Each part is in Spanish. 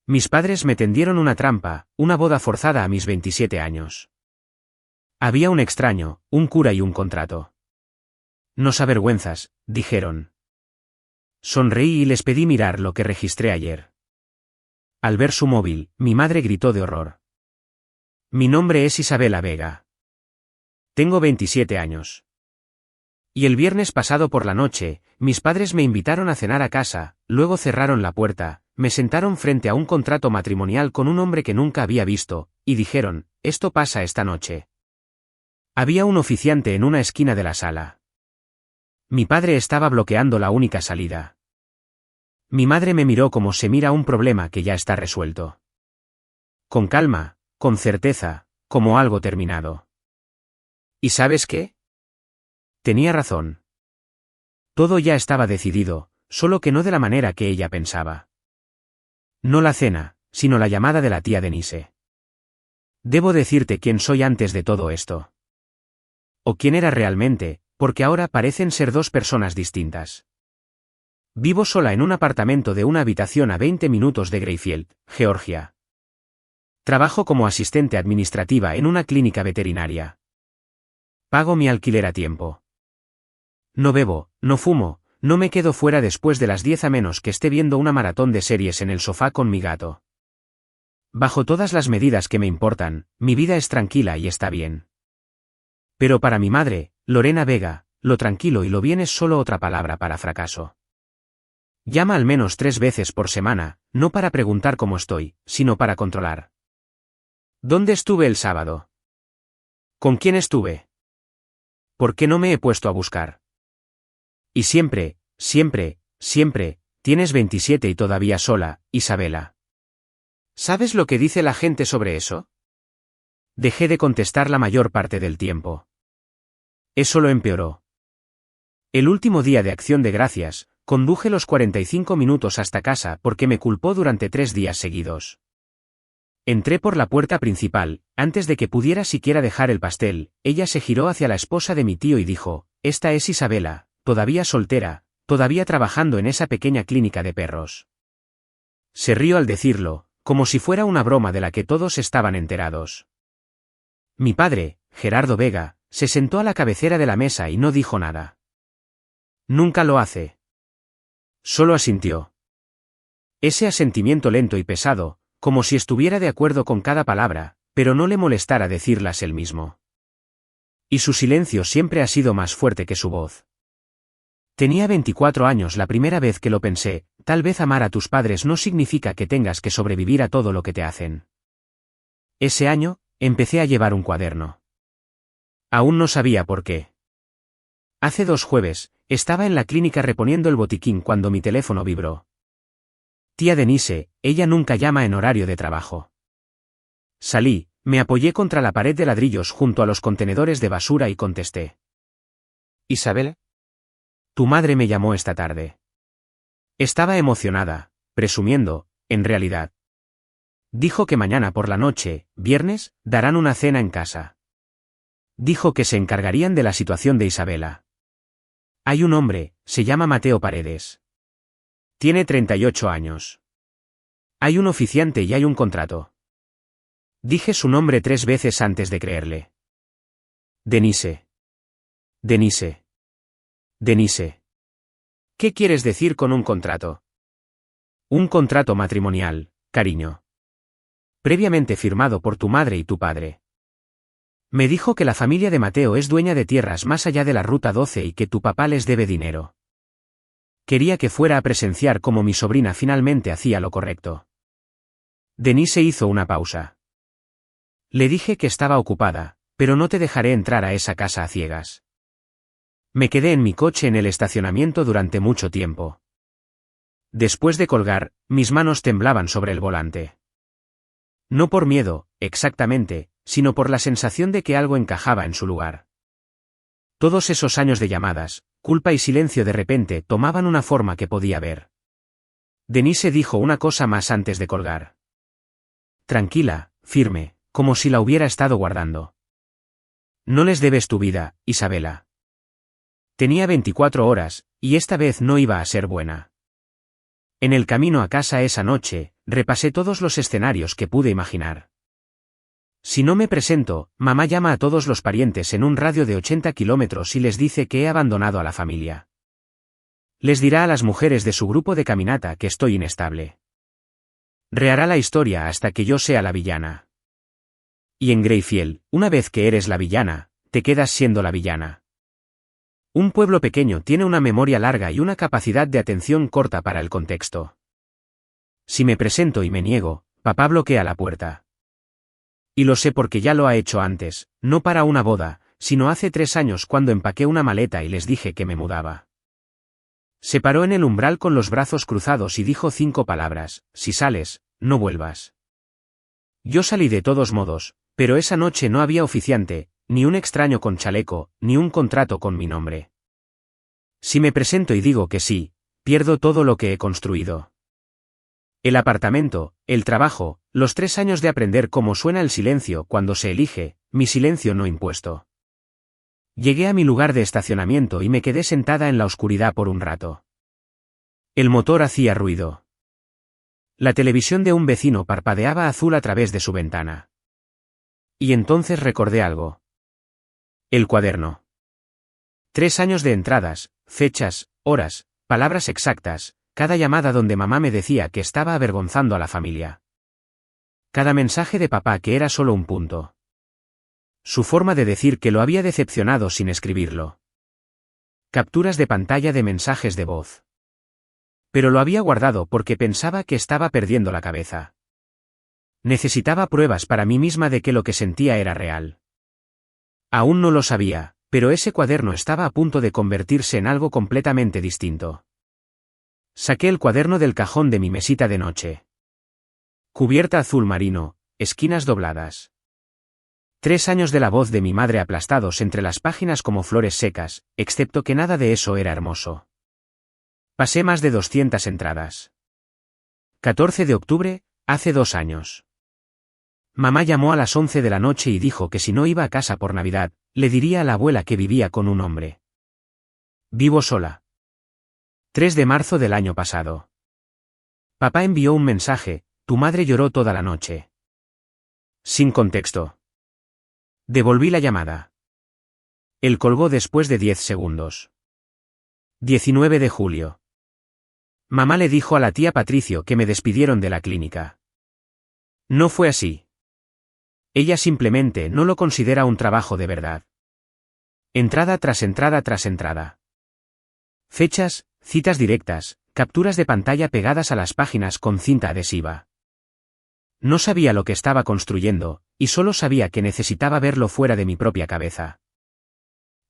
Mis padres me tendieron una trampa, una boda forzada a mis 27 años. Había un extraño, un cura y un contrato. Nos avergüenzas, dijeron. Sonreí y les pedí mirar lo que registré ayer. Al ver su móvil, mi madre gritó de horror. Mi nombre es Isabela Vega. Tengo 27 años. Y el viernes pasado por la noche, mis padres me invitaron a cenar a casa, luego cerraron la puerta, me sentaron frente a un contrato matrimonial con un hombre que nunca había visto, y dijeron, esto pasa esta noche. Había un oficiante en una esquina de la sala. Mi padre estaba bloqueando la única salida. Mi madre me miró como se mira un problema que ya está resuelto. Con calma, con certeza, como algo terminado. ¿Y sabes qué? Tenía razón. Todo ya estaba decidido, solo que no de la manera que ella pensaba. No la cena, sino la llamada de la tía Denise. Debo decirte quién soy antes de todo esto. O quién era realmente, porque ahora parecen ser dos personas distintas. Vivo sola en un apartamento de una habitación a 20 minutos de Greyfield, Georgia. Trabajo como asistente administrativa en una clínica veterinaria. Pago mi alquiler a tiempo. No bebo, no fumo, no me quedo fuera después de las 10 a menos que esté viendo una maratón de series en el sofá con mi gato. Bajo todas las medidas que me importan, mi vida es tranquila y está bien. Pero para mi madre, Lorena Vega, lo tranquilo y lo bien es solo otra palabra para fracaso. Llama al menos 3 veces por semana, no para preguntar cómo estoy, sino para controlar. ¿Dónde estuve el sábado? ¿Con quién estuve? ¿Por qué no me he puesto a buscar? Y siempre, siempre, siempre, tienes 27 y todavía sola, Isabela. ¿Sabes lo que dice la gente sobre eso? Dejé de contestar la mayor parte del tiempo. Eso lo empeoró. El último día de Acción de Gracias, conduje los 45 minutos hasta casa porque me culpó durante 3 días seguidos. Entré por la puerta principal, antes de que pudiera siquiera dejar el pastel, ella se giró hacia la esposa de mi tío y dijo, esta es Isabela, todavía soltera, todavía trabajando en esa pequeña clínica de perros. Se rió al decirlo, como si fuera una broma de la que todos estaban enterados. Mi padre, Gerardo Vega, se sentó a la cabecera de la mesa y no dijo nada. Nunca lo hace. Solo asintió. Ese asentimiento lento y pesado, como si estuviera de acuerdo con cada palabra, pero no le molestara decirlas él mismo. Y su silencio siempre ha sido más fuerte que su voz. Tenía 24 años la primera vez que lo pensé, tal vez amar a tus padres no significa que tengas que sobrevivir a todo lo que te hacen. Ese año, empecé a llevar un cuaderno. Aún no sabía por qué. Hace 2 jueves, estaba en la clínica reponiendo el botiquín cuando mi teléfono vibró. Tía Denise, ella nunca llama en horario de trabajo. Salí, me apoyé contra la pared de ladrillos junto a los contenedores de basura y contesté. Isabel, tu madre me llamó esta tarde. Estaba emocionada, presumiendo, en realidad. Dijo que mañana por la noche, viernes, darán una cena en casa. Dijo que se encargarían de la situación de Isabela. Hay un hombre, se llama Mateo Paredes. Tiene 38 años. Hay un oficiante y hay un contrato. Dije su nombre 3 veces antes de creerle. Denise. Denise. Denise. ¿Qué quieres decir con un contrato? Un contrato matrimonial, cariño. Previamente firmado por tu madre y tu padre. Me dijo que la familia de Mateo es dueña de tierras más allá de la Ruta 12 y que tu papá les debe dinero. Quería que fuera a presenciar cómo mi sobrina finalmente hacía lo correcto. Denise hizo una pausa. Le dije que estaba ocupada, pero no te dejaré entrar a esa casa a ciegas. Me quedé en mi coche en el estacionamiento durante mucho tiempo. Después de colgar, mis manos temblaban sobre el volante. No por miedo, exactamente, sino por la sensación de que algo encajaba en su lugar. Todos esos años de llamadas, culpa y silencio de repente tomaban una forma que podía ver. Denise dijo una cosa más antes de colgar. Tranquila, firme, como si la hubiera estado guardando. No les debes tu vida, Isabela. Tenía 24 horas, y esta vez no iba a ser buena. En el camino a casa esa noche, repasé todos los escenarios que pude imaginar. Si no me presento, mamá llama a todos los parientes en un radio de 80 kilómetros y les dice que he abandonado a la familia. Les dirá a las mujeres de su grupo de caminata que estoy inestable. Rehará la historia hasta que yo sea la villana. Y en Greyfield, una vez que eres la villana, te quedas siendo la villana. Un pueblo pequeño tiene una memoria larga y una capacidad de atención corta para el contexto. Si me presento y me niego, papá bloquea la puerta. Y lo sé porque ya lo ha hecho antes, no para una boda, sino hace 3 años cuando empaqué una maleta y les dije que me mudaba. Se paró en el umbral con los brazos cruzados y dijo 5 palabras: si sales, no vuelvas. Yo salí de todos modos, pero esa noche no había oficiante, ni un extraño con chaleco, ni un contrato con mi nombre. Si me presento y digo que sí, pierdo todo lo que he construido. El apartamento, el trabajo, los 3 años de aprender cómo suena el silencio cuando se elige, mi silencio no impuesto. Llegué a mi lugar de estacionamiento y me quedé sentada en la oscuridad por un rato. El motor hacía ruido. La televisión de un vecino parpadeaba azul a través de su ventana. Y entonces recordé algo. El cuaderno. 3 años de entradas, fechas, horas, palabras exactas, cada llamada donde mamá me decía que estaba avergonzando a la familia. Cada mensaje de papá que era solo un punto. Su forma de decir que lo había decepcionado sin escribirlo. Capturas de pantalla de mensajes de voz. Pero lo había guardado porque pensaba que estaba perdiendo la cabeza. Necesitaba pruebas para mí misma de que lo que sentía era real. Aún no lo sabía, pero ese cuaderno estaba a punto de convertirse en algo completamente distinto. Saqué el cuaderno del cajón de mi mesita de noche. Cubierta azul marino, esquinas dobladas. 3 años de la voz de mi madre aplastados entre las páginas como flores secas, excepto que nada de eso era hermoso. Pasé más de 200 entradas. 14 de octubre, hace 2 años. Mamá llamó a las 11 de la noche y dijo que si no iba a casa por Navidad, le diría a la abuela que vivía con un hombre. Vivo sola. 3 de marzo del año pasado. Papá envió un mensaje: tu madre lloró toda la noche. Sin contexto. Devolví la llamada. Él colgó después de 10 segundos. 19 de julio. Mamá le dijo a la tía Patricio que me despidieron de la clínica. No fue así. Ella simplemente no lo considera un trabajo de verdad. Entrada tras entrada tras entrada. Fechas, citas directas, capturas de pantalla pegadas a las páginas con cinta adhesiva. No sabía lo que estaba construyendo, y solo sabía que necesitaba verlo fuera de mi propia cabeza.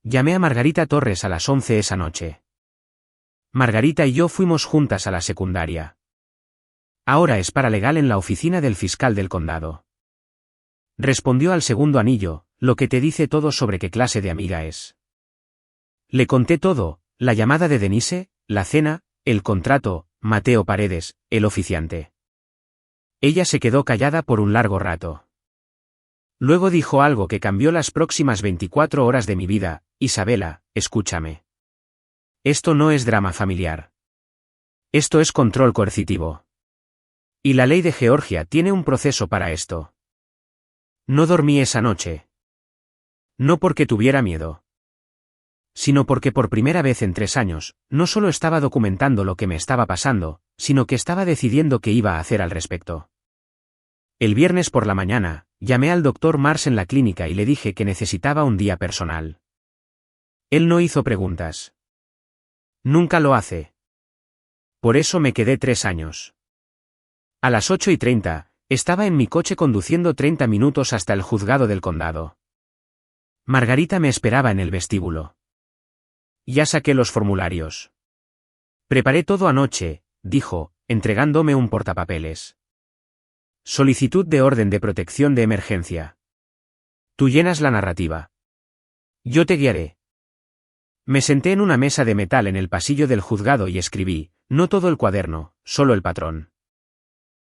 Llamé a Margarita Torres a las 11 esa noche. Margarita y yo fuimos juntas a la secundaria. Ahora es paralegal en la oficina del fiscal del condado. Respondió al segundo anillo, lo que te dice todo sobre qué clase de amiga es. Le conté todo, la llamada de Denise, la cena, el contrato, Mateo Paredes, el oficiante. Ella se quedó callada por un largo rato. Luego dijo algo que cambió las próximas 24 horas de mi vida: Isabela, escúchame. Esto no es drama familiar. Esto es control coercitivo. Y la ley de Georgia tiene un proceso para esto. No dormí esa noche. No porque tuviera miedo. Sino porque por primera vez en 3 años, no solo estaba documentando lo que me estaba pasando, sino que estaba decidiendo qué iba a hacer al respecto. El viernes por la mañana, llamé al doctor Mars en la clínica y le dije que necesitaba un día personal. Él no hizo preguntas. Nunca lo hace. Por eso me quedé 3 años. A las 8:30, estaba en mi coche conduciendo 30 minutos hasta el juzgado del condado. Margarita me esperaba en el vestíbulo. Ya saqué los formularios. Preparé todo anoche, dijo, entregándome un portapapeles. Solicitud de orden de protección de emergencia. Tú llenas la narrativa. Yo te guiaré. Me senté en una mesa de metal en el pasillo del juzgado y escribí, no todo el cuaderno, solo el patrón.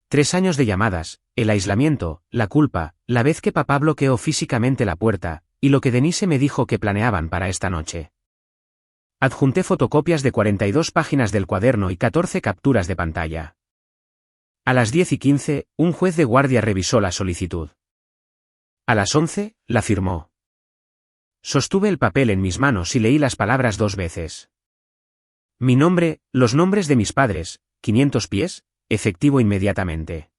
3 años de llamadas, el aislamiento, la culpa, la vez que papá bloqueó físicamente la puerta, y lo que Denise me dijo que planeaban para esta noche. Adjunté fotocopias de 42 páginas del cuaderno y 14 capturas de pantalla. A las 10:15, un juez de guardia revisó la solicitud. A las 11, la firmó. Sostuve el papel en mis manos y leí las palabras 2 veces. Mi nombre, los nombres de mis padres, 500 pies, efectivo inmediatamente.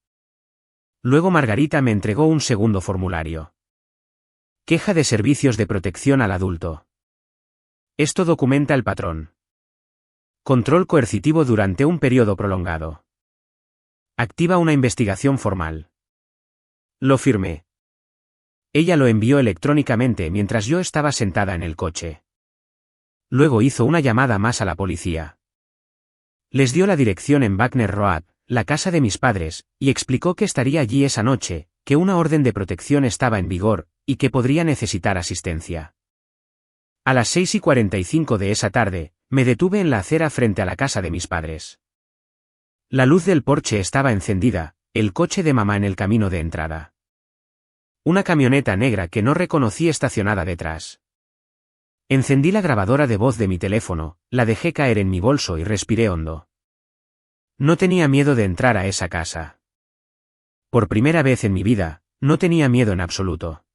Luego Margarita me entregó un segundo formulario. Queja de servicios de protección al adulto. Esto documenta el patrón. Control coercitivo durante un periodo prolongado. Activa una investigación formal. Lo firmé. Ella lo envió electrónicamente mientras yo estaba sentada en el coche. Luego hizo una llamada más a la policía. Les dio la dirección en Wagner Road, la casa de mis padres, y explicó que estaría allí esa noche, que una orden de protección estaba en vigor, y que podría necesitar asistencia. A las 6:45 de esa tarde, me detuve en la acera frente a la casa de mis padres. La luz del porche estaba encendida, el coche de mamá en el camino de entrada. Una camioneta negra que no reconocí estacionada detrás. Encendí la grabadora de voz de mi teléfono, la dejé caer en mi bolso y respiré hondo. No tenía miedo de entrar a esa casa. Por primera vez en mi vida, no tenía miedo en absoluto.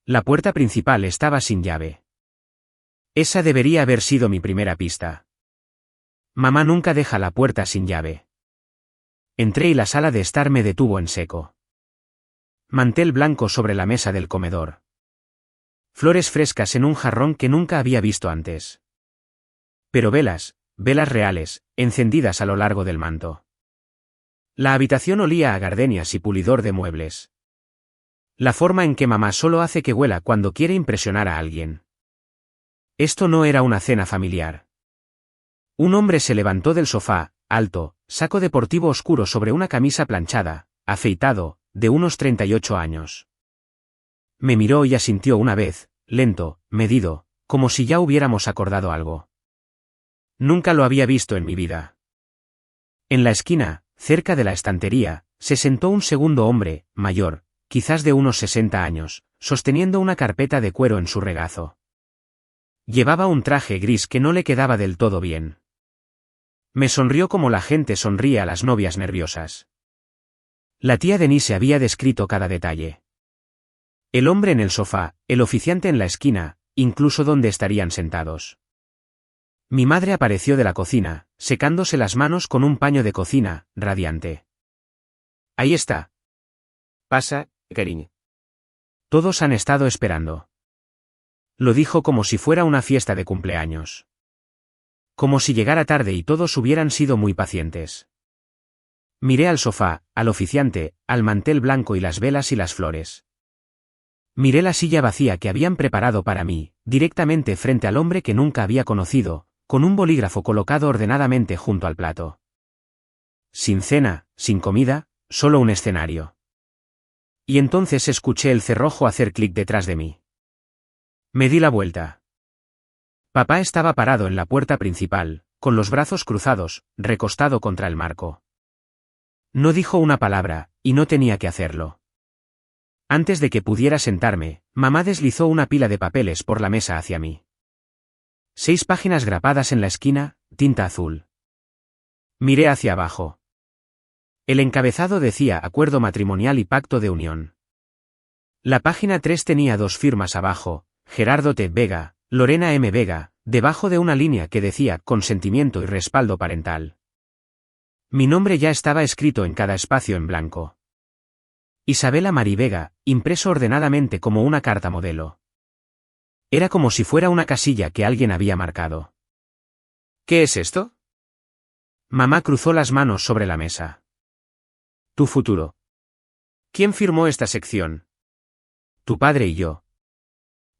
La puerta principal estaba sin llave. Esa debería haber sido mi primera pista. Mamá nunca deja la puerta sin llave. Entré y la sala de estar me detuvo en seco. Mantel blanco sobre la mesa del comedor. Flores frescas en un jarrón que nunca había visto antes. Pero velas reales, encendidas a lo largo del manto. La habitación olía a gardenias y pulidor de muebles. La forma en que mamá solo hace que huela cuando quiere impresionar a alguien. Esto no era una cena familiar. Un hombre se levantó del sofá, alto, saco deportivo oscuro sobre una camisa planchada, afeitado, de unos 38 años. Me miró y asintió una vez, lento, medido, como si ya hubiéramos acordado algo. Nunca lo había visto en mi vida. En la esquina, cerca de la estantería, se sentó un segundo hombre, mayor, quizás de unos 60 años, sosteniendo una carpeta de cuero en su regazo. Llevaba un traje gris que no le quedaba del todo bien. Me sonrió como la gente sonríe a las novias nerviosas. La tía Denise había descrito cada detalle. El hombre en el sofá, el oficiante en la esquina, incluso donde estarían sentados. Mi madre apareció de la cocina, secándose las manos con un paño de cocina, radiante. Ahí está. Pasa, cariño. Todos han estado esperando. Lo dijo como si fuera una fiesta de cumpleaños. Como si llegara tarde y todos hubieran sido muy pacientes. Miré al sofá, al oficiante, al mantel blanco y las velas y las flores. Miré la silla vacía que habían preparado para mí, directamente frente al hombre que nunca había conocido, con un bolígrafo colocado ordenadamente junto al plato. Sin cena, sin comida, solo un escenario. Y entonces escuché el cerrojo hacer clic detrás de mí. Me di la vuelta. Papá estaba parado en la puerta principal, con los brazos cruzados, recostado contra el marco. No dijo una palabra, y no tenía que hacerlo. Antes de que pudiera sentarme, mamá deslizó una pila de papeles por la mesa hacia mí. 6 páginas grapadas en la esquina, tinta azul. Miré hacia abajo. El encabezado decía acuerdo matrimonial y pacto de unión. La página 3 tenía 2 firmas abajo, Gerardo T. Vega, Lorena M. Vega, debajo de una línea que decía consentimiento y respaldo parental. Mi nombre ya estaba escrito en cada espacio en blanco. Isabela Mari Vega, impreso ordenadamente como una carta modelo. Era como si fuera una casilla que alguien había marcado. ¿Qué es esto? Mamá cruzó las manos sobre la mesa. Tu futuro. ¿Quién firmó esta sección? Tu padre y yo.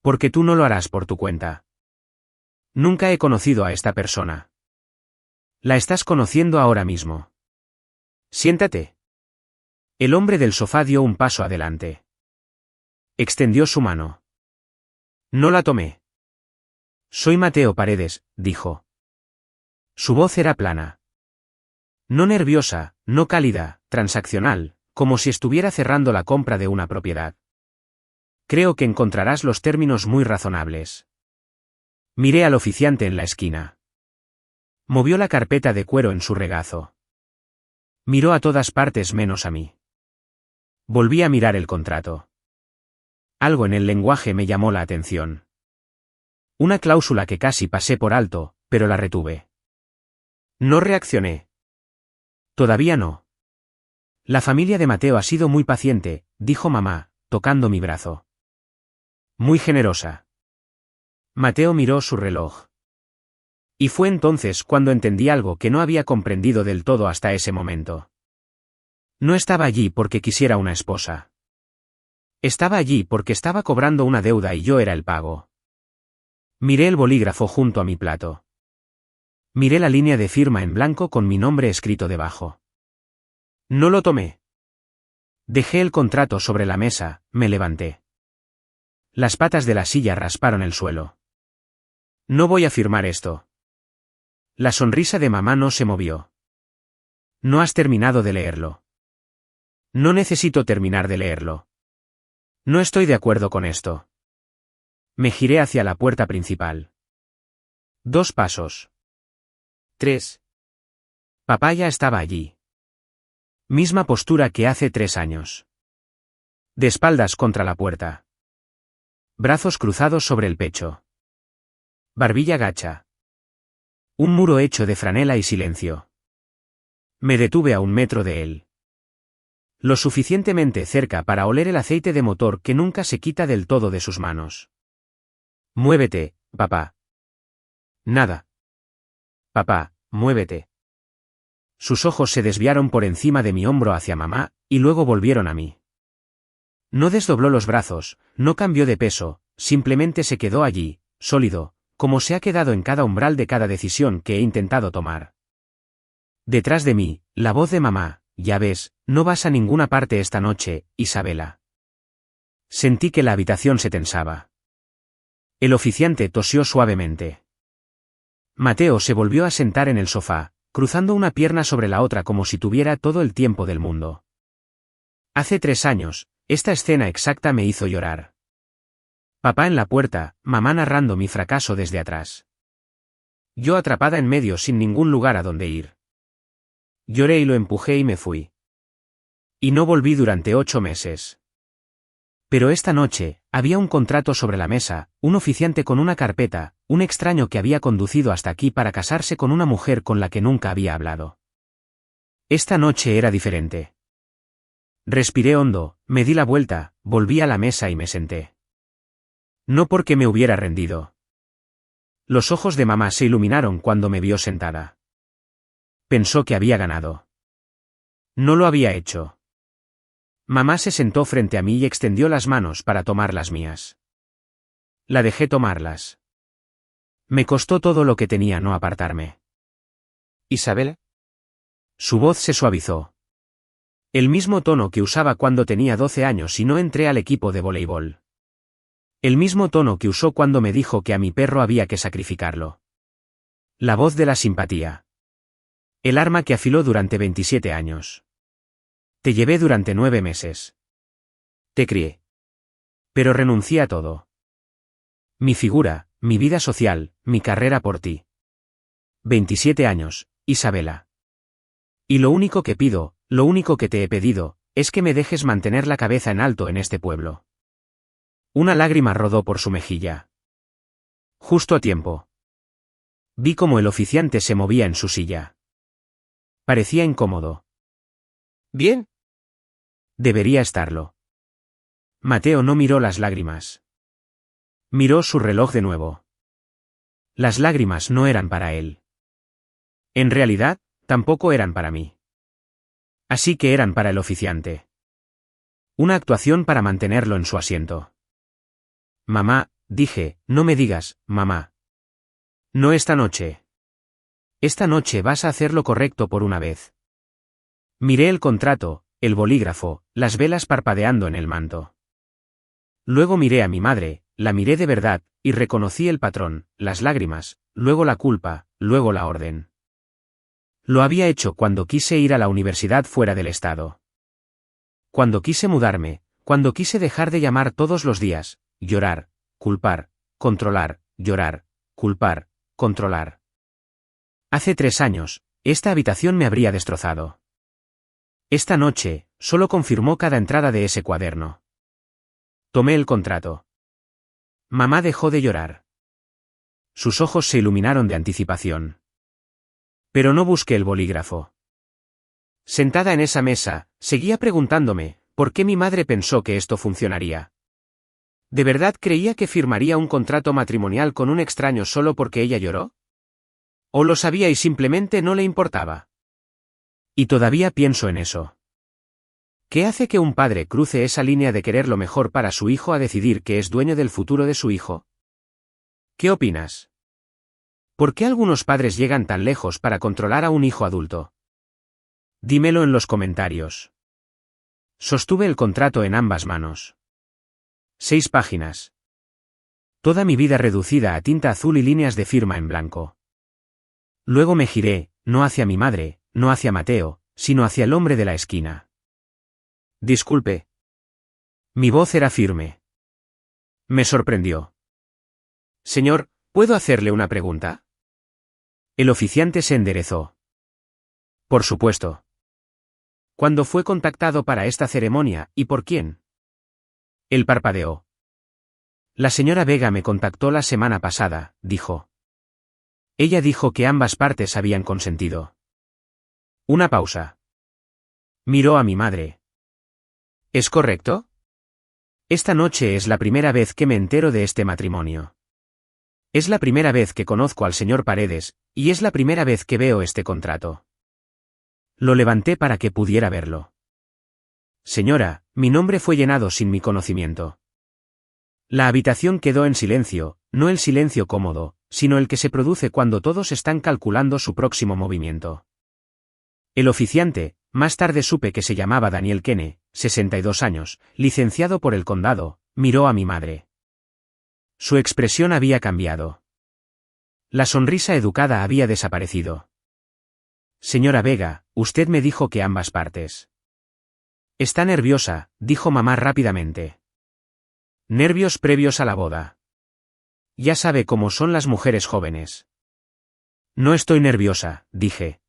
Porque tú no lo harás por tu cuenta. Nunca he conocido a esta persona. La estás conociendo ahora mismo. Siéntate. El hombre del sofá dio un paso adelante. Extendió su mano. No la tomé. Soy Mateo Paredes, dijo. Su voz era plana. No nerviosa, no cálida, transaccional, como si estuviera cerrando la compra de una propiedad. Creo que encontrarás los términos muy razonables. Miré al oficiante en la esquina. Movió la carpeta de cuero en su regazo. Miró a todas partes menos a mí. Volví a mirar el contrato. Algo en el lenguaje me llamó la atención. Una cláusula que casi pasé por alto, pero la retuve. No reaccioné. Todavía no. La familia de Mateo ha sido muy paciente, dijo mamá, tocando mi brazo. Muy generosa. Mateo miró su reloj. Y fue entonces cuando entendí algo que no había comprendido del todo hasta ese momento. No estaba allí porque quisiera una esposa. Estaba allí porque estaba cobrando una deuda y yo era el pago. Miré el bolígrafo junto a mi plato. Miré la línea de firma en blanco con mi nombre escrito debajo. No lo tomé. Dejé el contrato sobre la mesa, me levanté. Las patas de la silla rasparon el suelo. No voy a firmar esto. La sonrisa de mamá no se movió. No has terminado de leerlo. No necesito terminar de leerlo. No estoy de acuerdo con esto. Me giré hacia la puerta principal. 2 pasos. 3. Papá ya estaba allí. Misma postura que hace 3 años. De espaldas contra la puerta. Brazos cruzados sobre el pecho. Barbilla gacha. Un muro hecho de franela y silencio. Me detuve a 1 metro de él. Lo suficientemente cerca para oler el aceite de motor que nunca se quita del todo de sus manos. Muévete, papá. Nada. Papá, muévete. Sus ojos se desviaron por encima de mi hombro hacia mamá, y luego volvieron a mí. No desdobló los brazos, no cambió de peso, simplemente se quedó allí, sólido, como se ha quedado en cada umbral de cada decisión que he intentado tomar. Detrás de mí, la voz de mamá, ya ves, no vas a ninguna parte esta noche, Isabela. Sentí que la habitación se tensaba. El oficiante tosió suavemente. Mateo se volvió a sentar en el sofá, cruzando una pierna sobre la otra como si tuviera todo el tiempo del mundo. Hace 3 años, esta escena exacta me hizo llorar. Papá en la puerta, mamá narrando mi fracaso desde atrás. Yo atrapada en medio sin ningún lugar a donde ir. Lloré y lo empujé y me fui. Y no volví durante 8 meses. Pero esta noche, había un contrato sobre la mesa, un oficiante con una carpeta, un extraño que había conducido hasta aquí para casarse con una mujer con la que nunca había hablado. Esta noche era diferente. Respiré hondo, me di la vuelta, volví a la mesa y me senté. No porque me hubiera rendido. Los ojos de mamá se iluminaron cuando me vio sentada. Pensó que había ganado. No lo había hecho. Mamá se sentó frente a mí y extendió las manos para tomar las mías. La dejé tomarlas. Me costó todo lo que tenía no apartarme. ¿Isabel? Su voz se suavizó. El mismo tono que usaba cuando tenía 12 años y no entré al equipo de voleibol. El mismo tono que usó cuando me dijo que a mi perro había que sacrificarlo. La voz de la simpatía. El arma que afiló durante 27 años. Te llevé durante 9 meses. Te crié. Pero renuncié a todo. Mi figura, mi vida social, mi carrera por ti. 27 años, Isabela. Y lo único que pido, lo único que te he pedido, es que me dejes mantener la cabeza en alto en este pueblo. Una lágrima rodó por su mejilla. Justo a tiempo. Vi cómo el oficiante se movía en su silla. Parecía incómodo. ¿Bien? Debería estarlo. Mateo no miró las lágrimas. Miró su reloj de nuevo. Las lágrimas no eran para él. En realidad, tampoco eran para mí. Así que eran para el oficiante. Una actuación para mantenerlo en su asiento. Mamá, dije, no me digas, mamá. No esta noche. Esta noche vas a hacer lo correcto por una vez. Miré el contrato, el bolígrafo, las velas parpadeando en el manto. Luego miré a mi madre, la miré de verdad, y reconocí el patrón, las lágrimas, luego la culpa, luego la orden. Lo había hecho cuando quise ir a la universidad fuera del estado. Cuando quise mudarme, cuando quise dejar de llamar todos los días, llorar, culpar, controlar, llorar, culpar, controlar. Hace 3 años, esta habitación me habría destrozado. Esta noche, solo confirmó cada entrada de ese cuaderno. Tomé el contrato. Mamá dejó de llorar. Sus ojos se iluminaron de anticipación. Pero no busqué el bolígrafo. Sentada en esa mesa, seguía preguntándome, ¿por qué mi madre pensó que esto funcionaría? ¿De verdad creía que firmaría un contrato matrimonial con un extraño solo porque ella lloró? ¿O lo sabía y simplemente no le importaba? Y todavía pienso en eso. ¿Qué hace que un padre cruce esa línea de querer lo mejor para su hijo a decidir que es dueño del futuro de su hijo? ¿Qué opinas? ¿Por qué algunos padres llegan tan lejos para controlar a un hijo adulto? Dímelo en los comentarios. Sostuve el contrato en ambas manos. 6 páginas. Toda mi vida reducida a tinta azul y líneas de firma en blanco. Luego me giré, no hacia mi madre, no hacia Mateo, sino hacia el hombre de la esquina. Disculpe. Mi voz era firme. Me sorprendió. Señor, ¿puedo hacerle una pregunta? El oficiante se enderezó. Por supuesto. ¿Cuándo fue contactado para esta ceremonia, y por quién? Él parpadeó. La señora Vega me contactó la semana pasada, dijo. Ella dijo que ambas partes habían consentido. Una pausa. Miró a mi madre. ¿Es correcto? Esta noche es la primera vez que me entero de este matrimonio. Es la primera vez que conozco al señor Paredes, y es la primera vez que veo este contrato. Lo levanté para que pudiera verlo. Señora, mi nombre fue llenado sin mi conocimiento. La habitación quedó en silencio, no el silencio cómodo, sino el que se produce cuando todos están calculando su próximo movimiento. El oficiante, más tarde supe que se llamaba Daniel Kene, 62 años, licenciado por el condado, miró a mi madre. Su expresión había cambiado. La sonrisa educada había desaparecido. Señora Vega, usted me dijo que ambas partes. Está nerviosa, dijo mamá rápidamente. Nervios previos a la boda. Ya sabe cómo son las mujeres jóvenes. No estoy nerviosa, dije.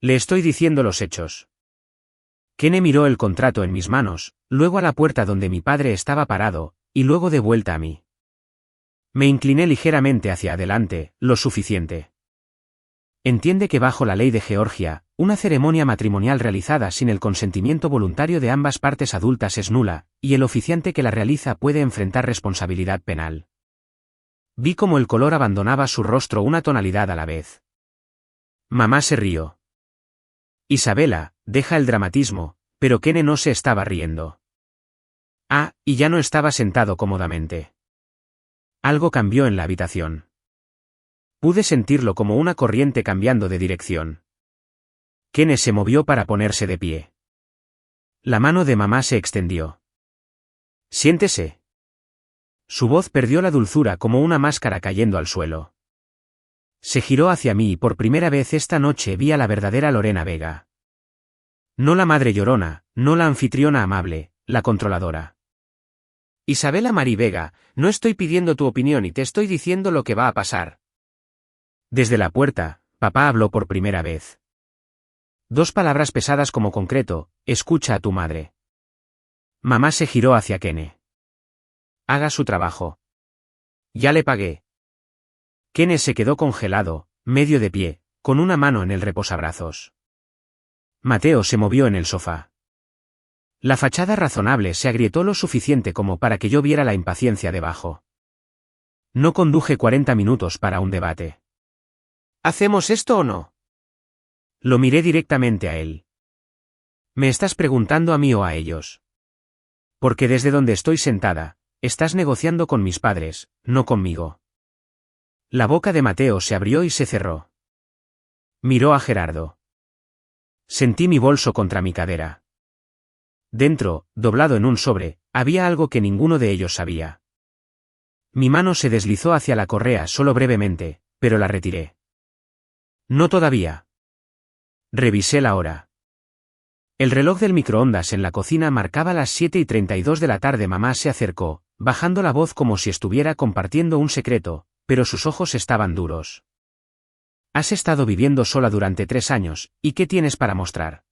Le estoy diciendo los hechos. Kene miró el contrato en mis manos, luego a la puerta donde mi padre estaba parado, y luego de vuelta a mí. Me incliné ligeramente hacia adelante, lo suficiente. Entiende que bajo la ley de Georgia, una ceremonia matrimonial realizada sin el consentimiento voluntario de ambas partes adultas es nula, y el oficiante que la realiza puede enfrentar responsabilidad penal. Vi cómo el color abandonaba su rostro una tonalidad a la vez. Mamá se rió. Isabela, deja el dramatismo, pero Kene no se estaba riendo. Ah, y ya no estaba sentado cómodamente. Algo cambió en la habitación. Pude sentirlo como una corriente cambiando de dirección. Kene se movió para ponerse de pie. La mano de mamá se extendió. Siéntese. Su voz perdió la dulzura como una máscara cayendo al suelo. Se giró hacia mí y por primera vez esta noche vi a la verdadera Lorena Vega. No la madre llorona, no la anfitriona amable, la controladora. Isabela Mari Vega, no estoy pidiendo tu opinión y te estoy diciendo lo que va a pasar. Desde la puerta, papá habló por primera vez. 2 palabras pesadas como concreto, escucha a tu madre. Mamá se giró hacia Kene. Haga su trabajo. Ya le pagué. Kene se quedó congelado, medio de pie, con una mano en el reposabrazos. Mateo se movió en el sofá. La fachada razonable se agrietó lo suficiente como para que yo viera la impaciencia debajo. No conduje 40 minutos para un debate. ¿Hacemos esto o no? Lo miré directamente a él. ¿Me estás preguntando a mí o a ellos? Porque desde donde estoy sentada, estás negociando con mis padres, no conmigo. La boca de Mateo se abrió y se cerró. Miró a Gerardo. Sentí mi bolso contra mi cadera. Dentro, doblado en un sobre, había algo que ninguno de ellos sabía. Mi mano se deslizó hacia la correa solo brevemente, pero la retiré. No todavía. Revisé la hora. El reloj del microondas en la cocina marcaba las 7:32 de la tarde. Mamá se acercó, bajando la voz como si estuviera compartiendo un secreto, pero sus ojos estaban duros. Has estado viviendo sola durante 3 años, ¿y qué tienes para mostrar?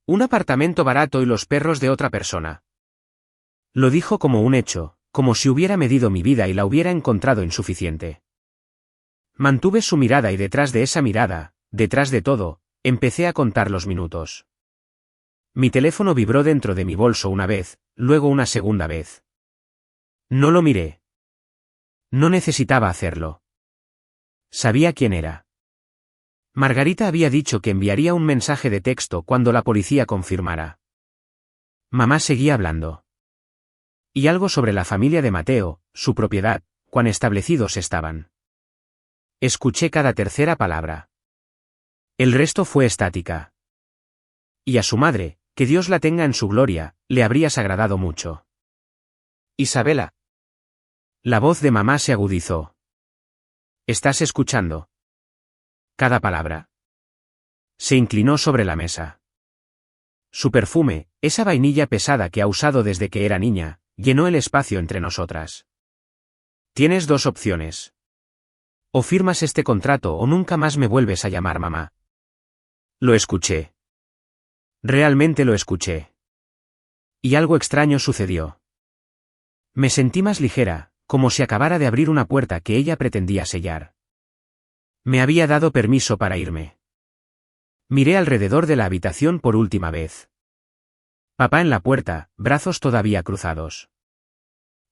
Un apartamento barato y los perros de otra persona. Lo dijo como un hecho, como si hubiera medido mi vida y la hubiera encontrado insuficiente. Mantuve su mirada y detrás de esa mirada, detrás de todo, empecé a contar los minutos. Mi teléfono vibró dentro de mi bolso una vez, luego una segunda vez. No lo miré. No necesitaba hacerlo. Sabía quién era. Margarita había dicho que enviaría un mensaje de texto cuando la policía confirmara. Mamá seguía hablando. Y algo sobre la familia de Mateo, su propiedad, cuán establecidos estaban. Escuché cada tercera palabra. El resto fue estática. Y a su madre, que Dios la tenga en su gloria, le habrías agradado mucho. Isabela. La voz de mamá se agudizó. ¿Estás escuchando? Cada palabra. Se inclinó sobre la mesa. Su perfume, esa vainilla pesada que ha usado desde que era niña, llenó el espacio entre nosotras. Tienes 2 opciones. O firmas este contrato o nunca más me vuelves a llamar mamá. Lo escuché. Realmente lo escuché. Y algo extraño sucedió. Me sentí más ligera, como si acabara de abrir una puerta que ella pretendía sellar. Me había dado permiso para irme. Miré alrededor de la habitación por última vez. Papá en la puerta, brazos todavía cruzados.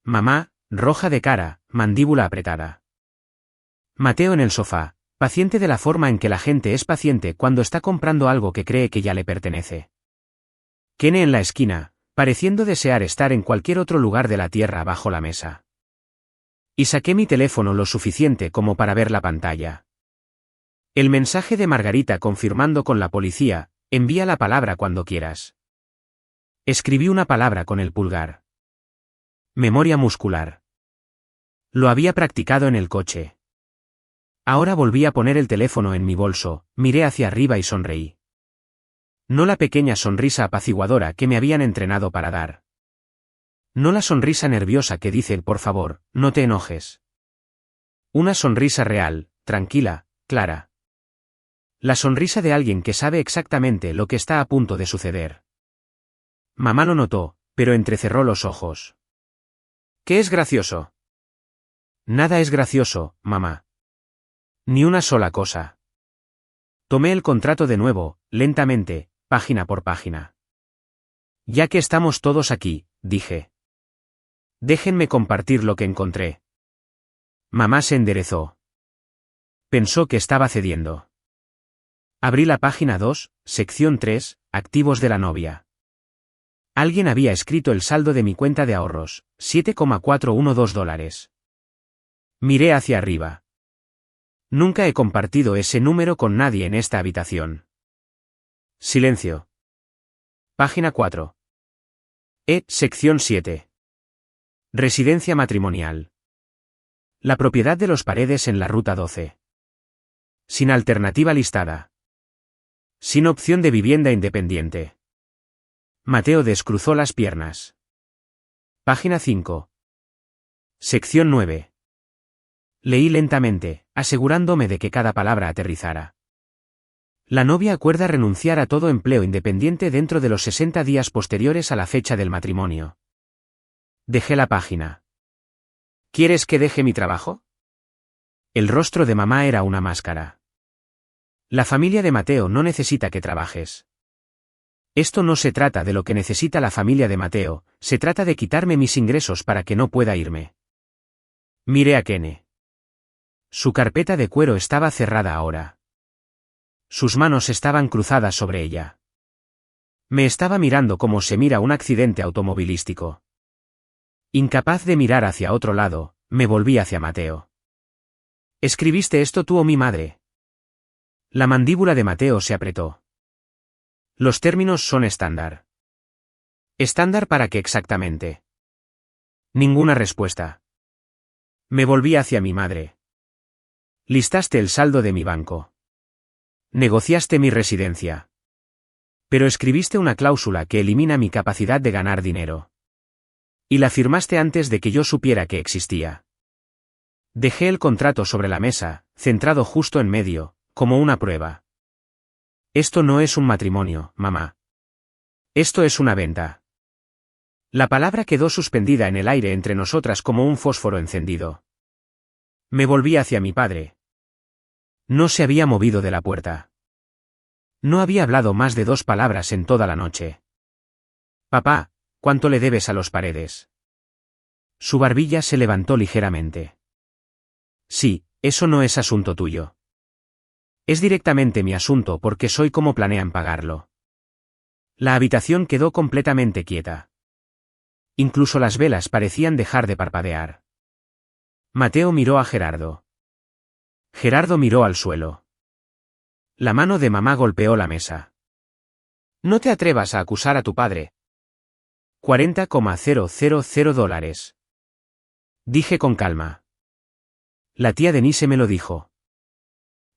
Mamá, roja de cara, mandíbula apretada. Mateo en el sofá, paciente de la forma en que la gente es paciente cuando está comprando algo que cree que ya le pertenece. Kene en la esquina, pareciendo desear estar en cualquier otro lugar de la tierra bajo la mesa. Y saqué mi teléfono lo suficiente como para ver la pantalla. El mensaje de Margarita confirmando con la policía, envía la palabra cuando quieras. Escribí una palabra con el pulgar. Memoria muscular. Lo había practicado en el coche. Ahora volví a poner el teléfono en mi bolso, miré hacia arriba y sonreí. No la pequeña sonrisa apaciguadora que me habían entrenado para dar. No la sonrisa nerviosa que dice por favor, no te enojes. Una sonrisa real, tranquila, clara. La sonrisa de alguien que sabe exactamente lo que está a punto de suceder. Mamá lo notó, pero entrecerró los ojos. ¿Qué es gracioso? Nada es gracioso, mamá. Ni una sola cosa. Tomé el contrato de nuevo, lentamente, página por página. Ya que estamos todos aquí, dije. Déjenme compartir lo que encontré. Mamá se enderezó. Pensó que estaba cediendo. Abrí la página 2, sección 3, activos de la novia. Alguien había escrito el saldo de mi cuenta de ahorros, $7,412. Miré hacia arriba. Nunca he compartido ese número con nadie en esta habitación. Silencio. Página 4. Sección 7. Residencia matrimonial. La propiedad de los Paredes en la ruta 12. Sin alternativa listada. Sin opción de vivienda independiente. Mateo descruzó las piernas. Página 5. Sección 9. Leí lentamente, asegurándome de que cada palabra aterrizara. La novia acuerda renunciar a todo empleo independiente dentro de los 60 días posteriores a la fecha del matrimonio. Dejé la página. ¿Quieres que deje mi trabajo? El rostro de mamá era una máscara. La familia de Mateo no necesita que trabajes. Esto no se trata de lo que necesita la familia de Mateo, se trata de quitarme mis ingresos para que no pueda irme. Miré a Kene. Su carpeta de cuero estaba cerrada ahora. Sus manos estaban cruzadas sobre ella. Me estaba mirando como se mira un accidente automovilístico. Incapaz de mirar hacia otro lado, me volví hacia Mateo. ¿Escribiste esto tú o mi madre? La mandíbula de Mateo se apretó. Los términos son estándar. ¿Estándar para qué exactamente? Ninguna respuesta. Me volví hacia mi madre. Listaste el saldo de mi banco. Negociaste mi residencia. Pero escribiste una cláusula que elimina mi capacidad de ganar dinero. Y la firmaste antes de que yo supiera que existía. Dejé el contrato sobre la mesa, centrado justo en medio, como una prueba. Esto no es un matrimonio, mamá. Esto es una venta. La palabra quedó suspendida en el aire entre nosotras como un fósforo encendido. Me volví hacia mi padre. No se había movido de la puerta. No había hablado más de 2 palabras en toda la noche. Papá, ¿cuánto le debes a los Paredes? Su barbilla se levantó ligeramente. Sí, eso no es asunto tuyo. Es directamente mi asunto porque soy como planean pagarlo. La habitación quedó completamente quieta. Incluso las velas parecían dejar de parpadear. Mateo miró a Gerardo. Gerardo miró al suelo. La mano de mamá golpeó la mesa. No te atrevas a acusar a tu padre. 40,000 dólares. Dije con calma. La tía Denise me lo dijo.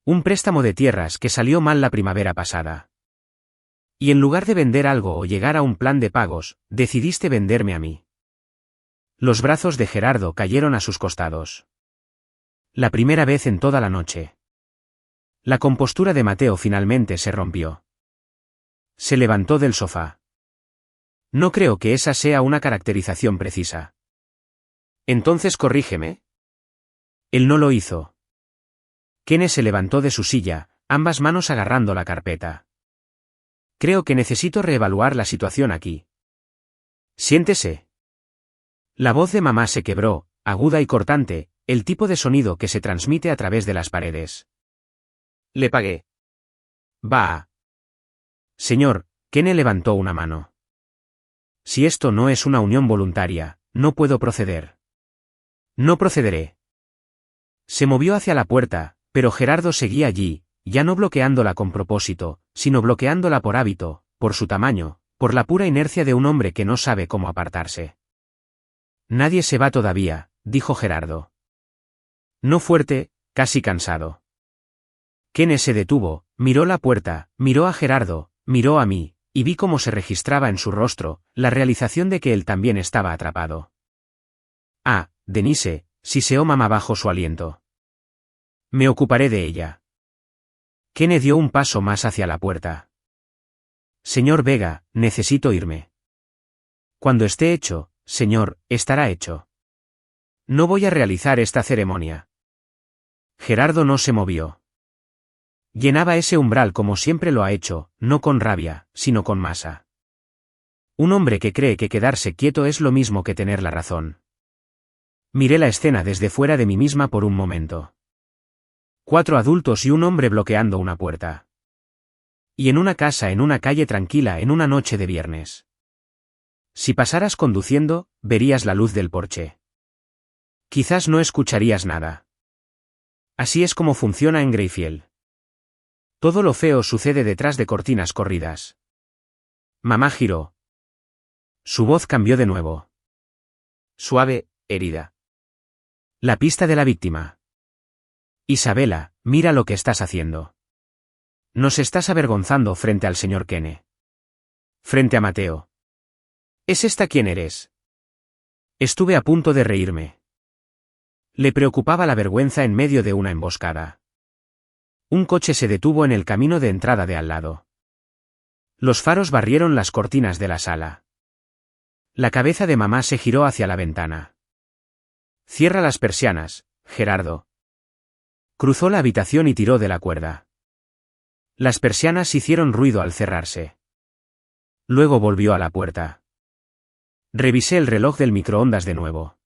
Un préstamo de tierras que salió mal la primavera pasada. Y en lugar de vender algo o llegar a un plan de pagos, decidiste venderme a mí. Los brazos de Gerardo cayeron a sus costados. La primera vez en toda la noche. La compostura de Mateo finalmente se rompió. Se levantó del sofá. No creo que esa sea una caracterización precisa. Entonces corrígeme. Él no lo hizo. Kenne se levantó de su silla, ambas manos agarrando la carpeta. Creo que necesito reevaluar la situación aquí. Siéntese. La voz de mamá se quebró, aguda y cortante, el tipo de sonido que se transmite a través de las paredes. Le pagué. Va. Señor, Kenne levantó una mano. Si esto no es una unión voluntaria, no puedo proceder. No procederé. Se movió hacia la puerta, pero Gerardo seguía allí, ya no bloqueándola con propósito, sino bloqueándola por hábito, por su tamaño, por la pura inercia de un hombre que no sabe cómo apartarse. Nadie se va todavía, dijo Gerardo. No fuerte, casi cansado. Kenne se detuvo, miró la puerta, miró a Gerardo, miró a mí, y vi cómo se registraba en su rostro, la realización de que él también estaba atrapado. Ah, Denise, siseó mamá bajo su aliento. Me ocuparé de ella. Kenne dio un paso más hacia la puerta. Señor Vega, necesito irme. Cuando esté hecho, señor, estará hecho. No voy a realizar esta ceremonia. Gerardo no se movió. Llenaba ese umbral como siempre lo ha hecho, no con rabia, sino con masa. Un hombre que cree que quedarse quieto es lo mismo que tener la razón. Miré la escena desde fuera de mí misma por un momento. 4 adultos y un hombre bloqueando una puerta. Y en una casa en una calle tranquila en una noche de viernes. Si pasaras conduciendo, verías la luz del porche. Quizás no escucharías nada. Así es como funciona en Greyfield. Todo lo feo sucede detrás de cortinas corridas. Mamá giró. Su voz cambió de nuevo. Suave, herida. La pista de la víctima. Isabela, mira lo que estás haciendo. Nos estás avergonzando frente al señor Kenne. Frente a Mateo. ¿Es esta quién eres? Estuve a punto de reírme. Le preocupaba la vergüenza en medio de una emboscada. Un coche se detuvo en el camino de entrada de al lado. Los faros barrieron las cortinas de la sala. La cabeza de mamá se giró hacia la ventana. Cierra las persianas, Gerardo. Cruzó la habitación y tiró de la cuerda. Las persianas hicieron ruido al cerrarse. Luego volvió a la puerta. Revisé el reloj del microondas de nuevo.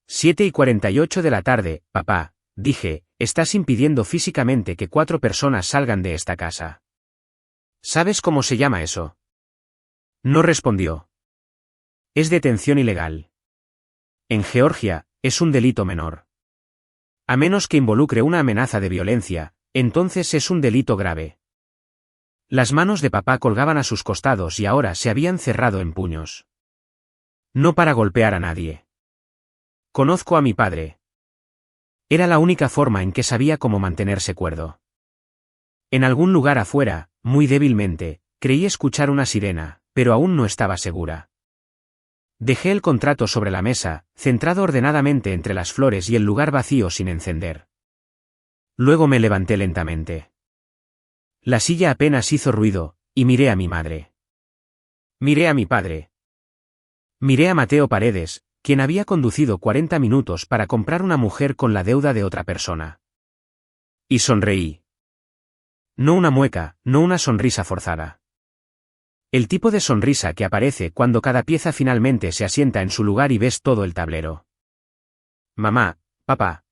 7:48 de la tarde, papá, dije, estás impidiendo físicamente que 4 personas salgan de esta casa. ¿Sabes cómo se llama eso? No respondió. Es detención ilegal. En Georgia, es un delito menor. A menos que involucre una amenaza de violencia, entonces es un delito grave. Las manos de papá colgaban a sus costados y ahora se habían cerrado en puños. No para golpear a nadie. Conozco a mi padre. Era la única forma en que sabía cómo mantenerse cuerdo. En algún lugar afuera, muy débilmente, creí escuchar una sirena, pero aún no estaba segura. Dejé el contrato sobre la mesa, centrado ordenadamente entre las flores y el lugar vacío sin encender. Luego me levanté lentamente. La silla apenas hizo ruido, y miré a mi madre. Miré a mi padre. Miré a Mateo Paredes, quien había conducido 40 minutos para comprar una mujer con la deuda de otra persona. Y sonreí. No una mueca, no una sonrisa forzada. El tipo de sonrisa que aparece cuando cada pieza finalmente se asienta en su lugar y ves todo el tablero. Mamá, papá.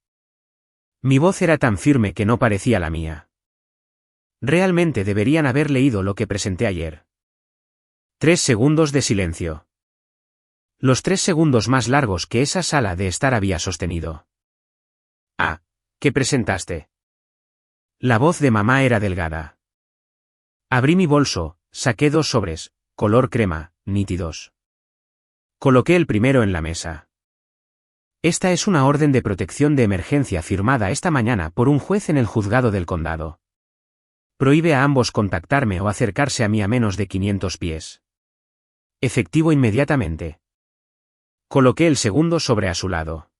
Mi voz era tan firme que no parecía la mía. Realmente deberían haber leído lo que presenté ayer. 3 segundos de silencio. Los 3 segundos más largos que esa sala de estar había sostenido. Ah, ¿qué presentaste? La voz de mamá era delgada. Abrí mi bolso, saqué 2 sobres, color crema, nítidos. Coloqué el primero en la mesa. Esta es una orden de protección de emergencia firmada esta mañana por un juez en el juzgado del condado. Prohíbe a ambos contactarme o acercarse a mí a menos de 500 pies. Efectivo inmediatamente. Coloqué el segundo sobre a su lado.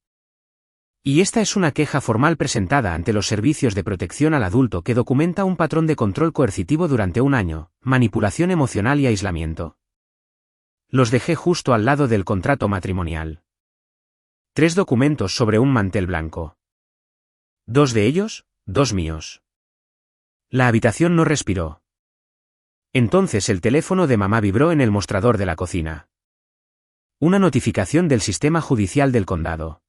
Y esta es una queja formal presentada ante los servicios de protección al adulto que documenta un patrón de control coercitivo durante 1 año, manipulación emocional y aislamiento. Los dejé justo al lado del contrato matrimonial. 3 documentos sobre un mantel blanco. 2 de ellos, 2 míos. La habitación no respiró. Entonces el teléfono de mamá vibró en el mostrador de la cocina. Una notificación del sistema judicial del condado.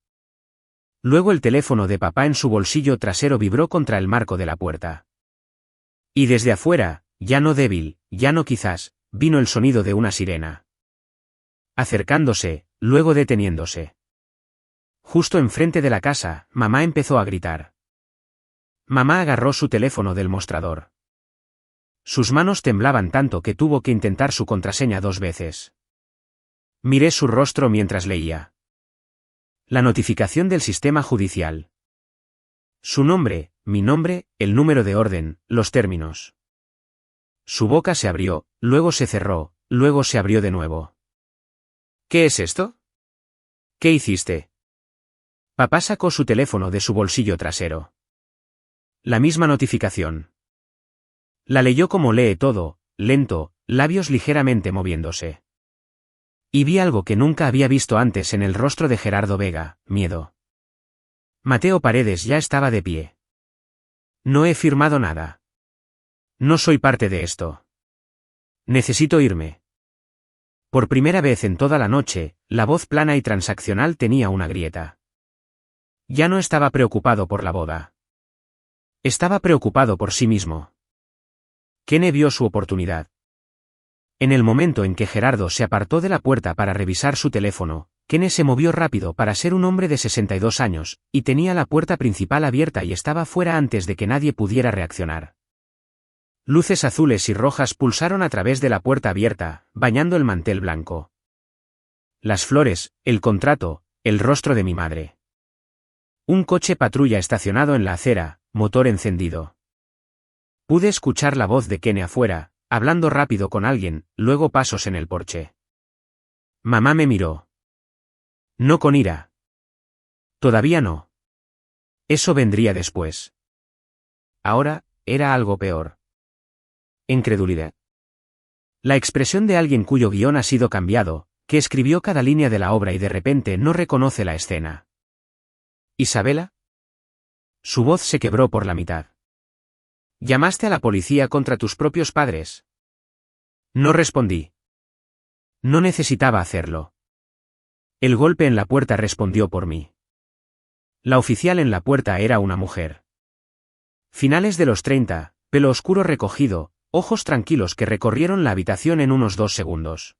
Luego el teléfono de papá en su bolsillo trasero vibró contra el marco de la puerta. Y desde afuera, ya no débil, ya no quizás, vino el sonido de una sirena. Acercándose, luego deteniéndose. Justo enfrente de la casa, mamá empezó a gritar. Mamá agarró su teléfono del mostrador. Sus manos temblaban tanto que tuvo que intentar su contraseña 2 veces. Miré su rostro mientras leía. La notificación del sistema judicial. Su nombre, mi nombre, el número de orden, los términos. Su boca se abrió, luego se cerró, luego se abrió de nuevo. ¿Qué es esto? ¿Qué hiciste? Papá sacó su teléfono de su bolsillo trasero. La misma notificación. La leyó como lee todo, lento, labios ligeramente moviéndose. Y vi algo que nunca había visto antes en el rostro de Gerardo Vega, miedo. Mateo Paredes ya estaba de pie. No he firmado nada. No soy parte de esto. Necesito irme. Por primera vez en toda la noche, la voz plana y transaccional tenía una grieta. Ya no estaba preocupado por la boda. Estaba preocupado por sí mismo. Kene vio su oportunidad. En el momento en que Gerardo se apartó de la puerta para revisar su teléfono, Kene se movió rápido para ser un hombre de 62 años, y tenía la puerta principal abierta y estaba fuera antes de que nadie pudiera reaccionar. Luces azules y rojas pulsaron a través de la puerta abierta, bañando el mantel blanco. Las flores, el contrato, el rostro de mi madre. Un coche patrulla estacionado en la acera, motor encendido. Pude escuchar la voz de Kene afuera, hablando rápido con alguien, luego pasos en el porche. Mamá me miró. No con ira. Todavía no. Eso vendría después. Ahora, era algo peor. Incredulidad. La expresión de alguien cuyo guión ha sido cambiado, que escribió cada línea de la obra y de repente no reconoce la escena. ¿Isabela? Su voz se quebró por la mitad. ¿Llamaste a la policía contra tus propios padres? No respondí. No necesitaba hacerlo. El golpe en la puerta respondió por mí. La oficial en la puerta era una mujer. Finales de los 30, pelo oscuro recogido, ojos tranquilos que recorrieron la habitación en unos 2 segundos.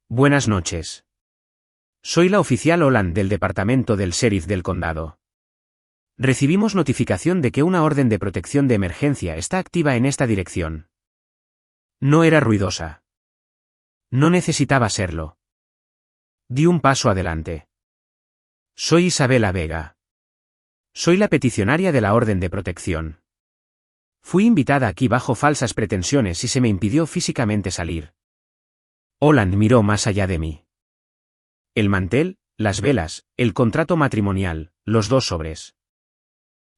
Buenas noches. Soy la oficial Holland del departamento del sheriff del condado. Recibimos notificación de que una orden de protección de emergencia está activa en esta dirección. No era ruidosa. No necesitaba serlo. Di un paso adelante. Soy Isabela Vega. Soy la peticionaria de la orden de protección. Fui invitada aquí bajo falsas pretensiones y se me impidió físicamente salir. Holland miró más allá de mí. El mantel, las velas, el contrato matrimonial, los 2 sobres.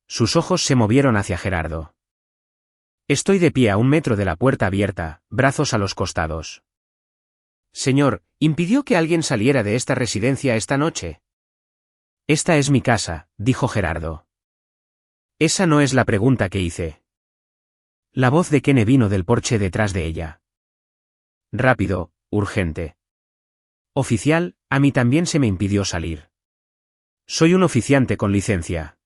Sus ojos se movieron hacia Gerardo. Estoy de pie a 1 metro de la puerta abierta, brazos a los costados. Señor, ¿impidió que alguien saliera de esta residencia esta noche? Esta es mi casa, dijo Gerardo. Esa no es la pregunta que hice. La voz de Kene vino del porche detrás de ella. Rápido, urgente. Oficial, a mí también se me impidió salir. Soy un oficiante con licencia.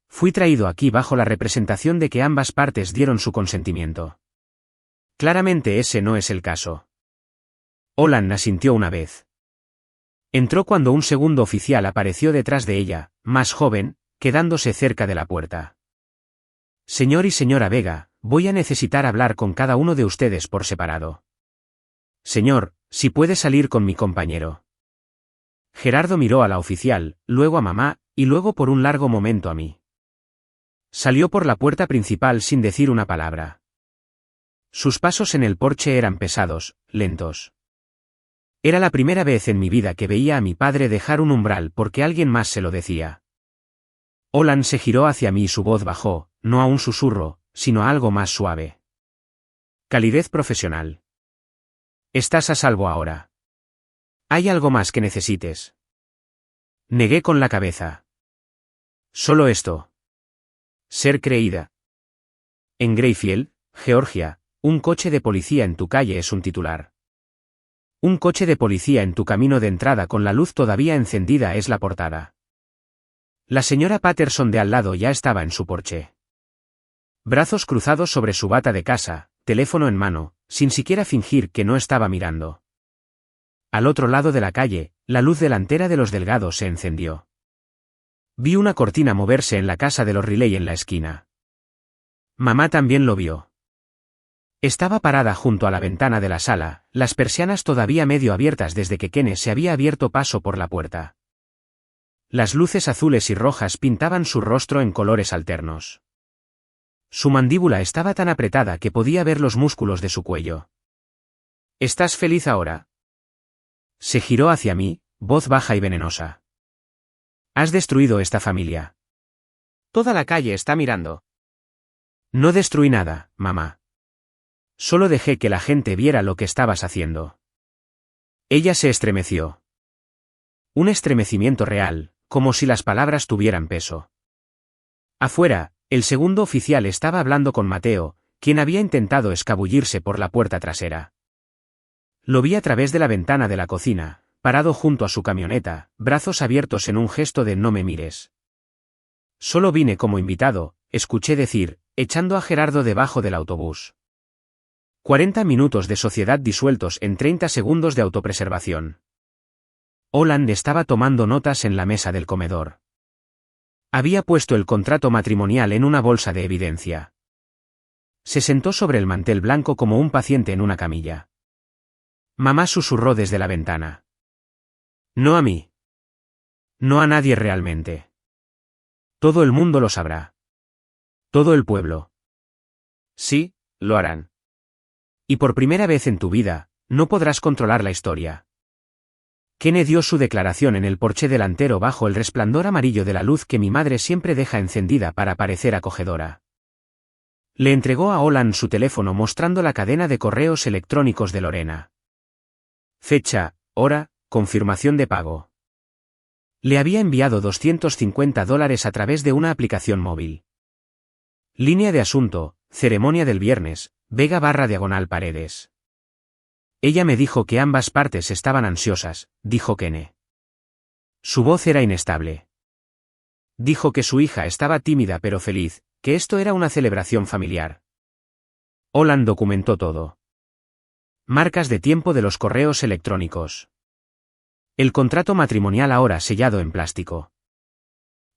Fui traído aquí bajo la representación de que ambas partes dieron su consentimiento. Claramente ese no es el caso. Olan asintió una vez. Entró cuando un segundo oficial apareció detrás de ella, más joven, quedándose cerca de la puerta. Señor y señora Vega, voy a necesitar hablar con cada uno de ustedes por separado. Señor, si puede salir con mi compañero. Gerardo miró a la oficial, luego a mamá, y luego por un largo momento a mí. Salió por la puerta principal sin decir una palabra. Sus pasos en el porche eran pesados, lentos. Era la primera vez en mi vida que veía a mi padre dejar un umbral porque alguien más se lo decía. Olan se giró hacia mí y su voz bajó, no a un susurro, sino a algo más suave. Calidez profesional. Estás a salvo ahora. ¿Hay algo más que necesites? Negué con la cabeza. Solo esto. Ser creída. En Greyfield, Georgia, un coche de policía en tu calle es un titular. Un coche de policía en tu camino de entrada con la luz todavía encendida es la portada. La señora Patterson de al lado ya estaba en su porche. Brazos cruzados sobre su bata de casa, teléfono en mano, sin siquiera fingir que no estaba mirando. Al otro lado de la calle, la luz delantera de los Delgados se encendió. Vi una cortina moverse en la casa de los Riley en la esquina. Mamá también lo vio. Estaba parada junto a la ventana de la sala, las persianas todavía medio abiertas desde que Kene se había abierto paso por la puerta. Las luces azules y rojas pintaban su rostro en colores alternos. Su mandíbula estaba tan apretada que podía ver los músculos de su cuello. ¿Estás feliz ahora? Se giró hacia mí, voz baja y venenosa. Has destruido esta familia. Toda la calle está mirando. No destruí nada, mamá. Solo dejé que la gente viera lo que estabas haciendo. Ella se estremeció. Un estremecimiento real, como si las palabras tuvieran peso. Afuera, el segundo oficial estaba hablando con Mateo, quien había intentado escabullirse por la puerta trasera. Lo vi a través de la ventana de la cocina, parado junto a su camioneta, brazos abiertos en un gesto de no me mires. Solo vine como invitado, escuché decir, echando a Gerardo debajo del autobús. 40 minutos de sociedad disueltos en 30 segundos de autopreservación. Olan estaba tomando notas en la mesa del comedor. Había puesto el contrato matrimonial en una bolsa de evidencia. Se sentó sobre el mantel blanco como un paciente en una camilla. Mamá susurró desde la ventana. No a mí. No a nadie realmente. Todo el mundo lo sabrá. Todo el pueblo. Sí, lo harán. Y por primera vez en tu vida, no podrás controlar la historia. Kene dio su declaración en el porche delantero bajo el resplandor amarillo de la luz que mi madre siempre deja encendida para parecer acogedora. Le entregó a Olan su teléfono mostrando la cadena de correos electrónicos de Lorena. Fecha, hora, confirmación de pago. Le había enviado $250 a través de una aplicación móvil. Línea de asunto, ceremonia del viernes, Vega/Paredes. Ella me dijo que ambas partes estaban ansiosas, dijo Kene. Su voz era inestable. Dijo que su hija estaba tímida pero feliz, que esto era una celebración familiar. Olan documentó todo. Marcas de tiempo de los correos electrónicos. El contrato matrimonial ahora sellado en plástico.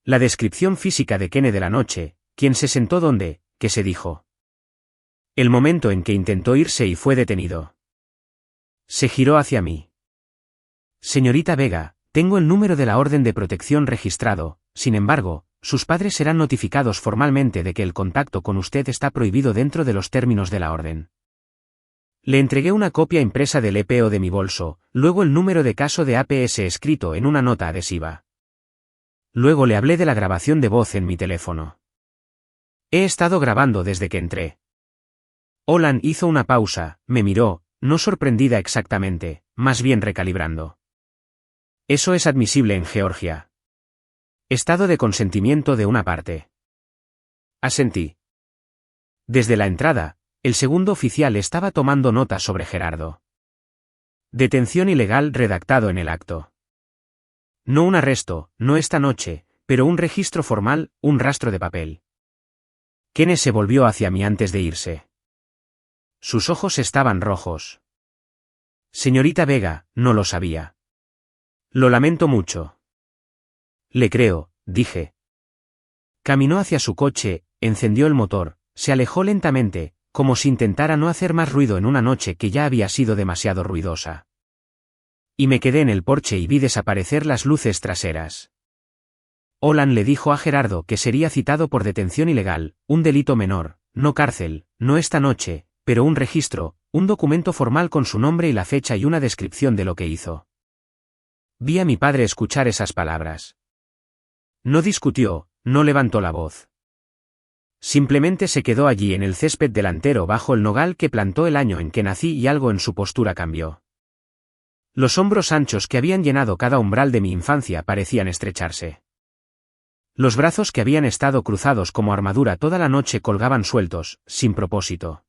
La descripción física de Kene de la noche, quien se sentó donde, que se dijo. El momento en que intentó irse y fue detenido. Se giró hacia mí. Señorita Vega, tengo el número de la orden de protección registrado, sin embargo, sus padres serán notificados formalmente de que el contacto con usted está prohibido dentro de los términos de la orden. Le entregué una copia impresa del EPO de mi bolso, luego el número de caso de APS escrito en una nota adhesiva. Luego le hablé de la grabación de voz en mi teléfono. He estado grabando desde que entré. Olan hizo una pausa, me miró, no sorprendida exactamente, más bien recalibrando. Eso es admisible en Georgia. Estado de consentimiento de una parte. Asentí. Desde la entrada, el segundo oficial estaba tomando nota sobre Gerardo. Detención ilegal redactado en el acto. No un arresto, no esta noche, pero un registro formal, un rastro de papel. Kenneth se volvió hacia mí antes de irse. Sus ojos estaban rojos. Señorita Vega, no lo sabía. Lo lamento mucho. Le creo, dije. Caminó hacia su coche, encendió el motor, se alejó lentamente, como si intentara no hacer más ruido en una noche que ya había sido demasiado ruidosa. Y me quedé en el porche y vi desaparecer las luces traseras. Olan le dijo a Gerardo que sería citado por detención ilegal, un delito menor, no cárcel, no esta noche, pero un registro, un documento formal con su nombre y la fecha y una descripción de lo que hizo. Vi a mi padre escuchar esas palabras. No discutió, no levantó la voz. Simplemente se quedó allí en el césped delantero bajo el nogal que plantó el año en que nací y algo en su postura cambió. Los hombros anchos que habían llenado cada umbral de mi infancia parecían estrecharse. Los brazos que habían estado cruzados como armadura toda la noche colgaban sueltos, sin propósito.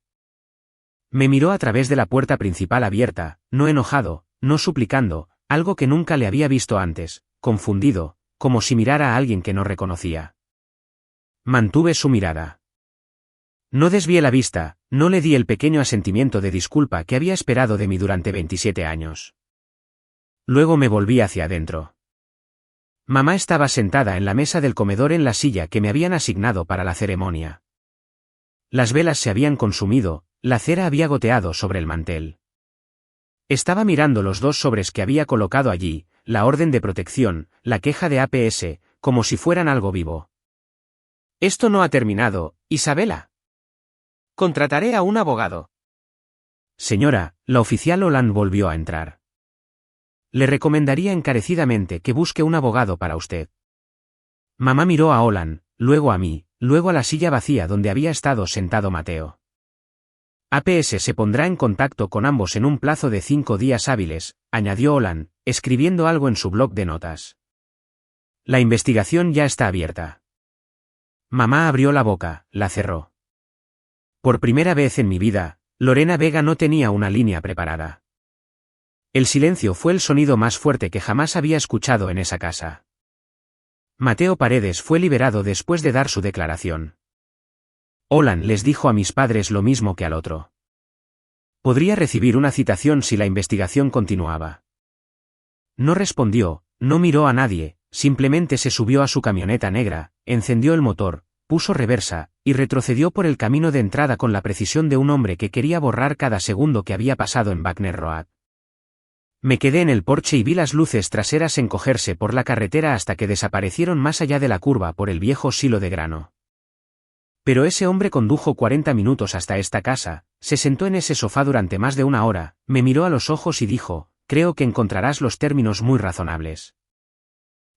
Me miró a través de la puerta principal abierta, no enojado, no suplicando, algo que nunca le había visto antes, confundido, como si mirara a alguien que no reconocía. Mantuve su mirada. No desvié la vista, no le di el pequeño asentimiento de disculpa que había esperado de mí durante 27 años. Luego me volví hacia adentro. Mamá estaba sentada en la mesa del comedor en la silla que me habían asignado para la ceremonia. Las velas se habían consumido, la cera había goteado sobre el mantel. Estaba mirando los dos sobres que había colocado allí, la orden de protección, la queja de APS, como si fueran algo vivo. Esto no ha terminado, Isabela. Contrataré a un abogado. Señora, la oficial Olan volvió a entrar. Le recomendaría encarecidamente que busque un abogado para usted. Mamá miró a Olan, luego a mí, luego a la silla vacía donde había estado sentado Mateo. APS se pondrá en contacto con ambos en un plazo de 5 días hábiles, añadió Olan, escribiendo algo en su bloc de notas. La investigación ya está abierta. Mamá abrió la boca, la cerró. Por primera vez en mi vida, Lorena Vega no tenía una línea preparada. El silencio fue el sonido más fuerte que jamás había escuchado en esa casa. Mateo Paredes fue liberado después de dar su declaración. Olan les dijo a mis padres lo mismo que al otro. Podría recibir una citación si la investigación continuaba. No respondió, no miró a nadie, simplemente se subió a su camioneta negra, encendió el motor, puso reversa, y retrocedió por el camino de entrada con la precisión de un hombre que quería borrar cada segundo que había pasado en Wagner Road. Me quedé en el porche y vi las luces traseras encogerse por la carretera hasta que desaparecieron más allá de la curva por el viejo silo de grano. Pero ese hombre condujo 40 minutos hasta esta casa, se sentó en ese sofá durante más de una hora, me miró a los ojos y dijo, creo que encontrarás los términos muy razonables.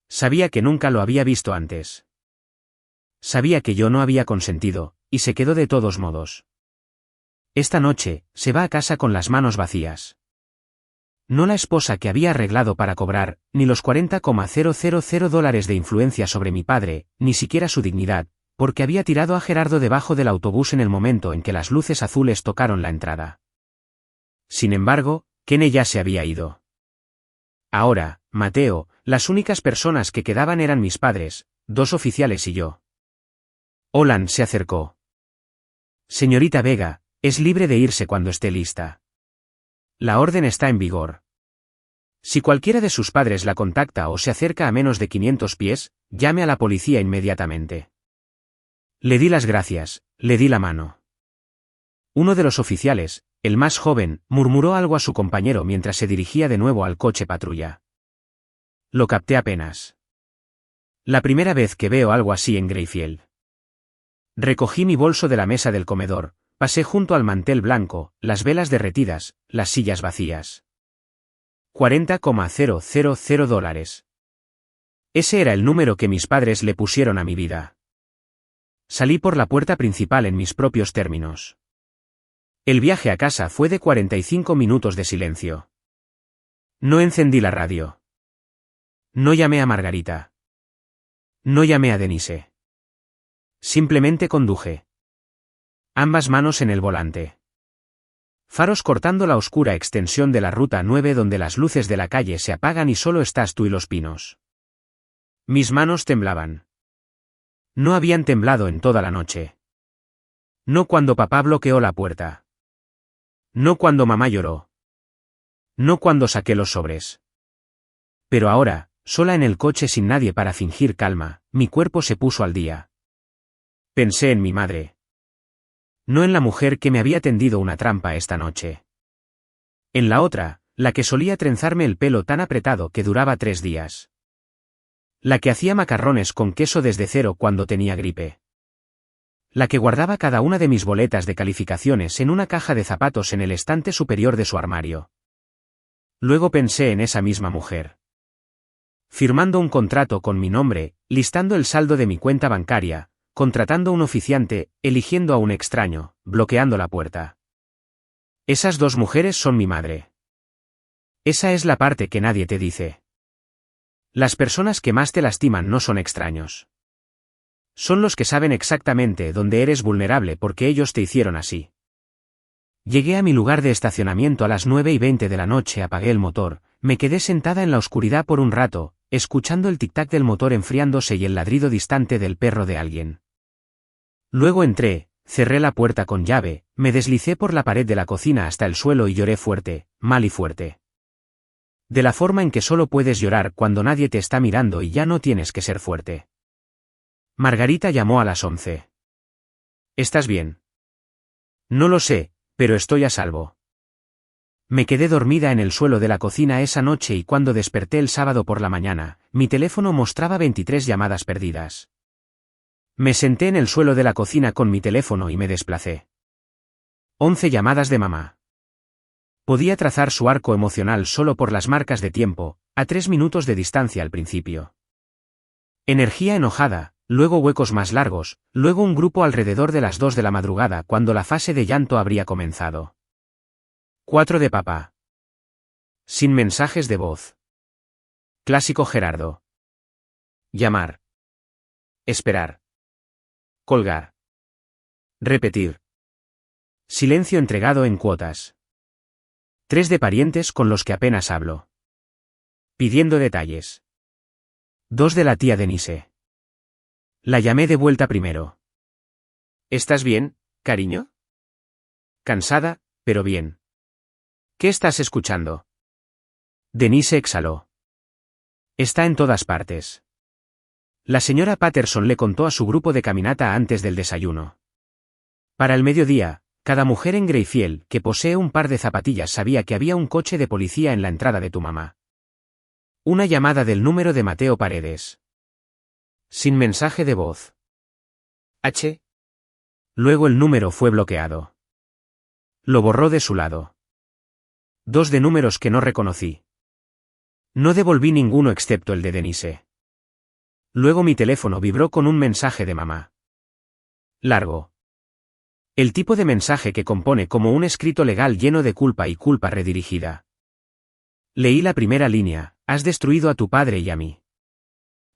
Sabía que nunca lo había visto antes. Sabía que yo no había consentido, y se quedó de todos modos. Esta noche, se va a casa con las manos vacías. No la esposa que había arreglado para cobrar, ni los $40,000 de influencia sobre mi padre, ni siquiera su dignidad, porque había tirado a Gerardo debajo del autobús en el momento en que las luces azules tocaron la entrada. Sin embargo, Kenneth ya se había ido. Ahora, Mateo, las únicas personas que quedaban eran mis padres, 2 oficiales y yo. Olan se acercó. Señorita Vega, es libre de irse cuando esté lista. La orden está en vigor. Si cualquiera de sus padres la contacta o se acerca a menos de 500 pies, llame a la policía inmediatamente. Le di las gracias, le di la mano. Uno de los oficiales, el más joven, murmuró algo a su compañero mientras se dirigía de nuevo al coche patrulla. Lo capté apenas. La primera vez que veo algo así en Greyfield. Recogí mi bolso de la mesa del comedor, pasé junto al mantel blanco, las velas derretidas, las sillas vacías. $40,000. Ese era el número que mis padres le pusieron a mi vida. Salí por la puerta principal en mis propios términos. El viaje a casa fue de 45 minutos de silencio. No encendí la radio. No llamé a Margarita. No llamé a Denise. Simplemente conduje. Ambas manos en el volante. Faros cortando la oscura extensión de la Ruta 9 donde las luces de la calle se apagan y solo estás tú y los pinos. Mis manos temblaban. No habían temblado en toda la noche. No cuando papá bloqueó la puerta. No cuando mamá lloró. No cuando saqué los sobres. Pero ahora, sola en el coche sin nadie para fingir calma, mi cuerpo se puso al día. Pensé en mi madre. No en la mujer que me había tendido una trampa esta noche. En la otra, la que solía trenzarme el pelo tan apretado que duraba 3 días. La que hacía macarrones con queso desde cero cuando tenía gripe. La que guardaba cada una de mis boletas de calificaciones en una caja de zapatos en el estante superior de su armario. Luego pensé en esa misma mujer. Firmando un contrato con mi nombre, listando el saldo de mi cuenta bancaria, contratando a un oficiante, eligiendo a un extraño, bloqueando la puerta. Esas 2 mujeres son mi madre. Esa es la parte que nadie te dice. Las personas que más te lastiman no son extraños. Son los que saben exactamente dónde eres vulnerable porque ellos te hicieron así. Llegué a mi lugar de estacionamiento a las 9:20 de la noche, apagué el motor, me quedé sentada en la oscuridad por un rato, escuchando el tic-tac del motor enfriándose y el ladrido distante del perro de alguien. Luego entré, cerré la puerta con llave, me deslicé por la pared de la cocina hasta el suelo y lloré fuerte, mal y fuerte. De la forma en que solo puedes llorar cuando nadie te está mirando y ya no tienes que ser fuerte. Margarita llamó a las 11. ¿Estás bien? No lo sé, pero estoy a salvo. Me quedé dormida en el suelo de la cocina esa noche y cuando desperté el sábado por la mañana, mi teléfono mostraba 23 llamadas perdidas. Me senté en el suelo de la cocina con mi teléfono y me desplacé. 11 llamadas de mamá. Podía trazar su arco emocional solo por las marcas de tiempo, a 3 minutos de distancia al principio. Energía enojada, luego huecos más largos, luego un grupo alrededor de las 2 de la madrugada cuando la fase de llanto habría comenzado. 4 de papá. Sin mensajes de voz. Clásico Gerardo. Llamar. Esperar. Colgar. Repetir. Silencio entregado en cuotas. 3 de parientes con los que apenas hablo. Pidiendo detalles. 2 de la tía Denise. La llamé de vuelta primero. ¿Estás bien, cariño? Cansada, pero bien. ¿Qué estás escuchando? Denise exhaló. Está en todas partes. La señora Patterson le contó a su grupo de caminata antes del desayuno. Para el mediodía, cada mujer en Greyfield que posee un par de zapatillas sabía que había un coche de policía en la entrada de tu mamá. Una llamada del número de Mateo Paredes. Sin mensaje de voz. H. Luego el número fue bloqueado. Lo borró de su lado. 2 de números que no reconocí. No devolví ninguno excepto el de Denise. Luego mi teléfono vibró con un mensaje de mamá. Largo. El tipo de mensaje que compone como un escrito legal lleno de culpa y culpa redirigida. Leí la primera línea: has destruido a tu padre y a mí.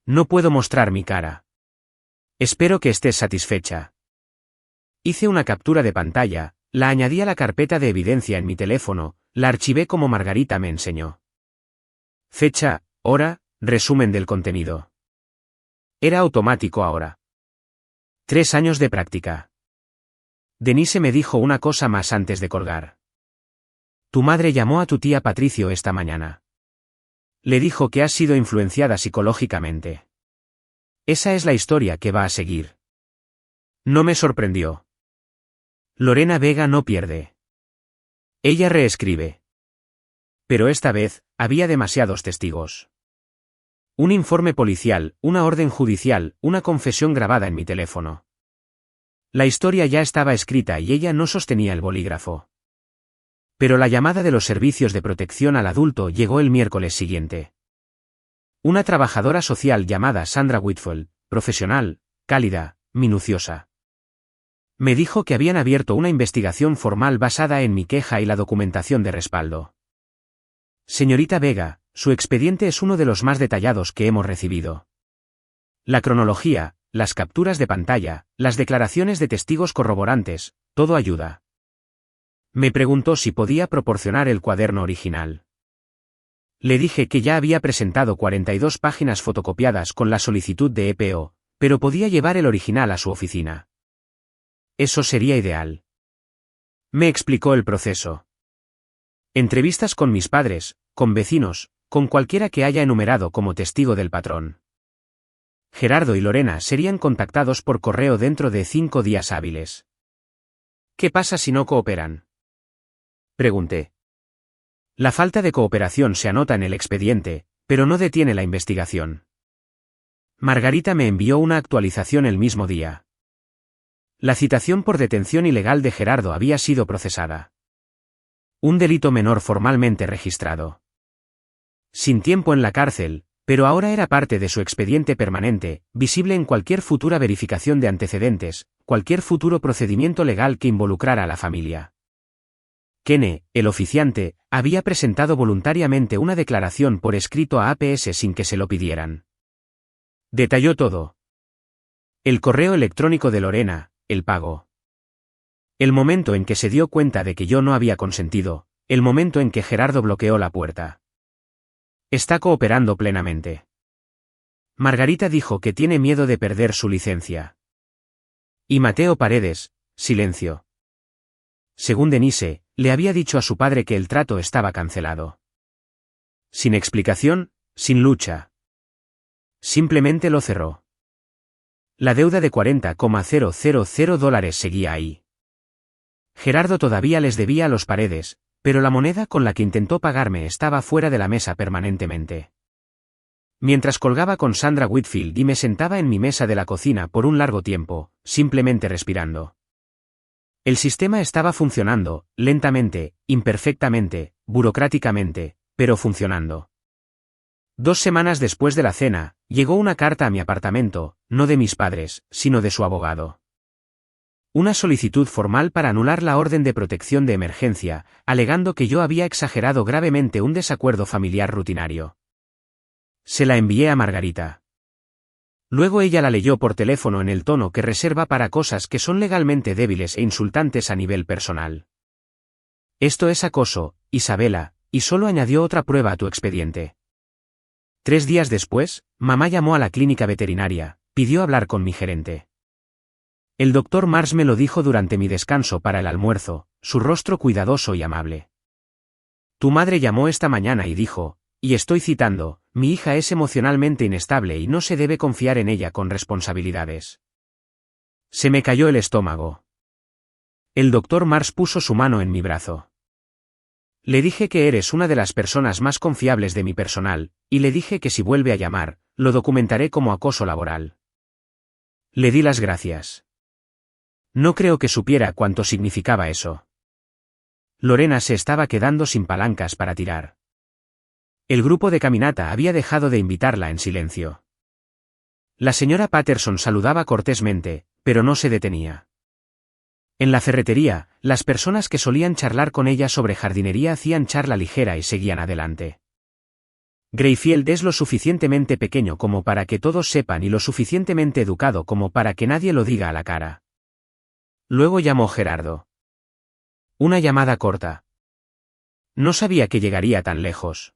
No puedo mostrar mi cara. Espero que estés satisfecha. Hice una captura de pantalla, la añadí a la carpeta de evidencia en mi teléfono, la archivé como Margarita me enseñó. Fecha, hora, resumen del contenido. Era automático ahora. 3 años de práctica. Denise me dijo una cosa más antes de colgar. Tu madre llamó a tu tía Patricio esta mañana. Le dijo que has sido influenciada psicológicamente. Esa es la historia que va a seguir. No me sorprendió. Lorena Vega no pierde. Ella reescribe. Pero esta vez, había demasiados testigos. Un informe policial, una orden judicial, una confesión grabada en mi teléfono. La historia ya estaba escrita y ella no sostenía el bolígrafo. Pero la llamada de los servicios de protección al adulto llegó el miércoles siguiente. Una trabajadora social llamada Sandra Whitfield, profesional, cálida, minuciosa. Me dijo que habían abierto una investigación formal basada en mi queja y la documentación de respaldo. Señorita Vega, su expediente es uno de los más detallados que hemos recibido. La cronología, las capturas de pantalla, las declaraciones de testigos corroborantes, todo ayuda. Me preguntó si podía proporcionar el cuaderno original. Le dije que ya había presentado 42 páginas fotocopiadas con la solicitud de EPO, pero podía llevar el original a su oficina. Eso sería ideal. Me explicó el proceso. Entrevistas con mis padres, con vecinos, con cualquiera que haya enumerado como testigo del patrón. Gerardo y Lorena serían contactados por correo dentro de 5 días hábiles. ¿Qué pasa si no cooperan?, pregunté. La falta de cooperación se anota en el expediente, pero no detiene la investigación. Margarita me envió una actualización el mismo día. La citación por detención ilegal de Gerardo había sido procesada. Un delito menor formalmente registrado. Sin tiempo en la cárcel, pero ahora era parte de su expediente permanente, visible en cualquier futura verificación de antecedentes, cualquier futuro procedimiento legal que involucrara a la familia. Kene, el oficiante, había presentado voluntariamente una declaración por escrito a APS sin que se lo pidieran. Detalló todo. El correo electrónico de Lorena, el pago. El momento en que se dio cuenta de que yo no había consentido, el momento en que Gerardo bloqueó la puerta. Está cooperando plenamente. Margarita dijo que tiene miedo de perder su licencia. Y Mateo Paredes, silencio. Según Denise, le había dicho a su padre que el trato estaba cancelado. Sin explicación, sin lucha. Simplemente lo cerró. La deuda de $40,000 seguía ahí. Gerardo todavía les debía a los Paredes, pero la moneda con la que intentó pagarme estaba fuera de la mesa permanentemente. Mientras colgaba con Sandra Whitfield y me sentaba en mi mesa de la cocina por un largo tiempo, simplemente respirando. El sistema estaba funcionando, lentamente, imperfectamente, burocráticamente, pero funcionando. 2 semanas después de la cena, llegó una carta a mi apartamento, no de mis padres, sino de su abogado. Una solicitud formal para anular la orden de protección de emergencia, alegando que yo había exagerado gravemente un desacuerdo familiar rutinario. Se la envié a Margarita. Luego ella la leyó por teléfono en el tono que reserva para cosas que son legalmente débiles e insultantes a nivel personal. Esto es acoso, Isabela, y solo añadió otra prueba a tu expediente. 3 días después, mamá llamó a la clínica veterinaria, pidió hablar con mi gerente. El doctor Mars me lo dijo durante mi descanso para el almuerzo, su rostro cuidadoso y amable. Tu madre llamó esta mañana y dijo, y estoy citando, mi hija es emocionalmente inestable y no se debe confiar en ella con responsabilidades. Se me cayó el estómago. El doctor Mars puso su mano en mi brazo. Le dije que eres una de las personas más confiables de mi personal, y le dije que si vuelve a llamar, lo documentaré como acoso laboral. Le di las gracias. No creo que supiera cuánto significaba eso. Lorena se estaba quedando sin palancas para tirar. El grupo de caminata había dejado de invitarla en silencio. La señora Patterson saludaba cortésmente, pero no se detenía. En la ferretería, las personas que solían charlar con ella sobre jardinería hacían charla ligera y seguían adelante. Greyfield es lo suficientemente pequeño como para que todos sepan y lo suficientemente educado como para que nadie lo diga a la cara. Luego llamó Gerardo. Una llamada corta. No sabía que llegaría tan lejos.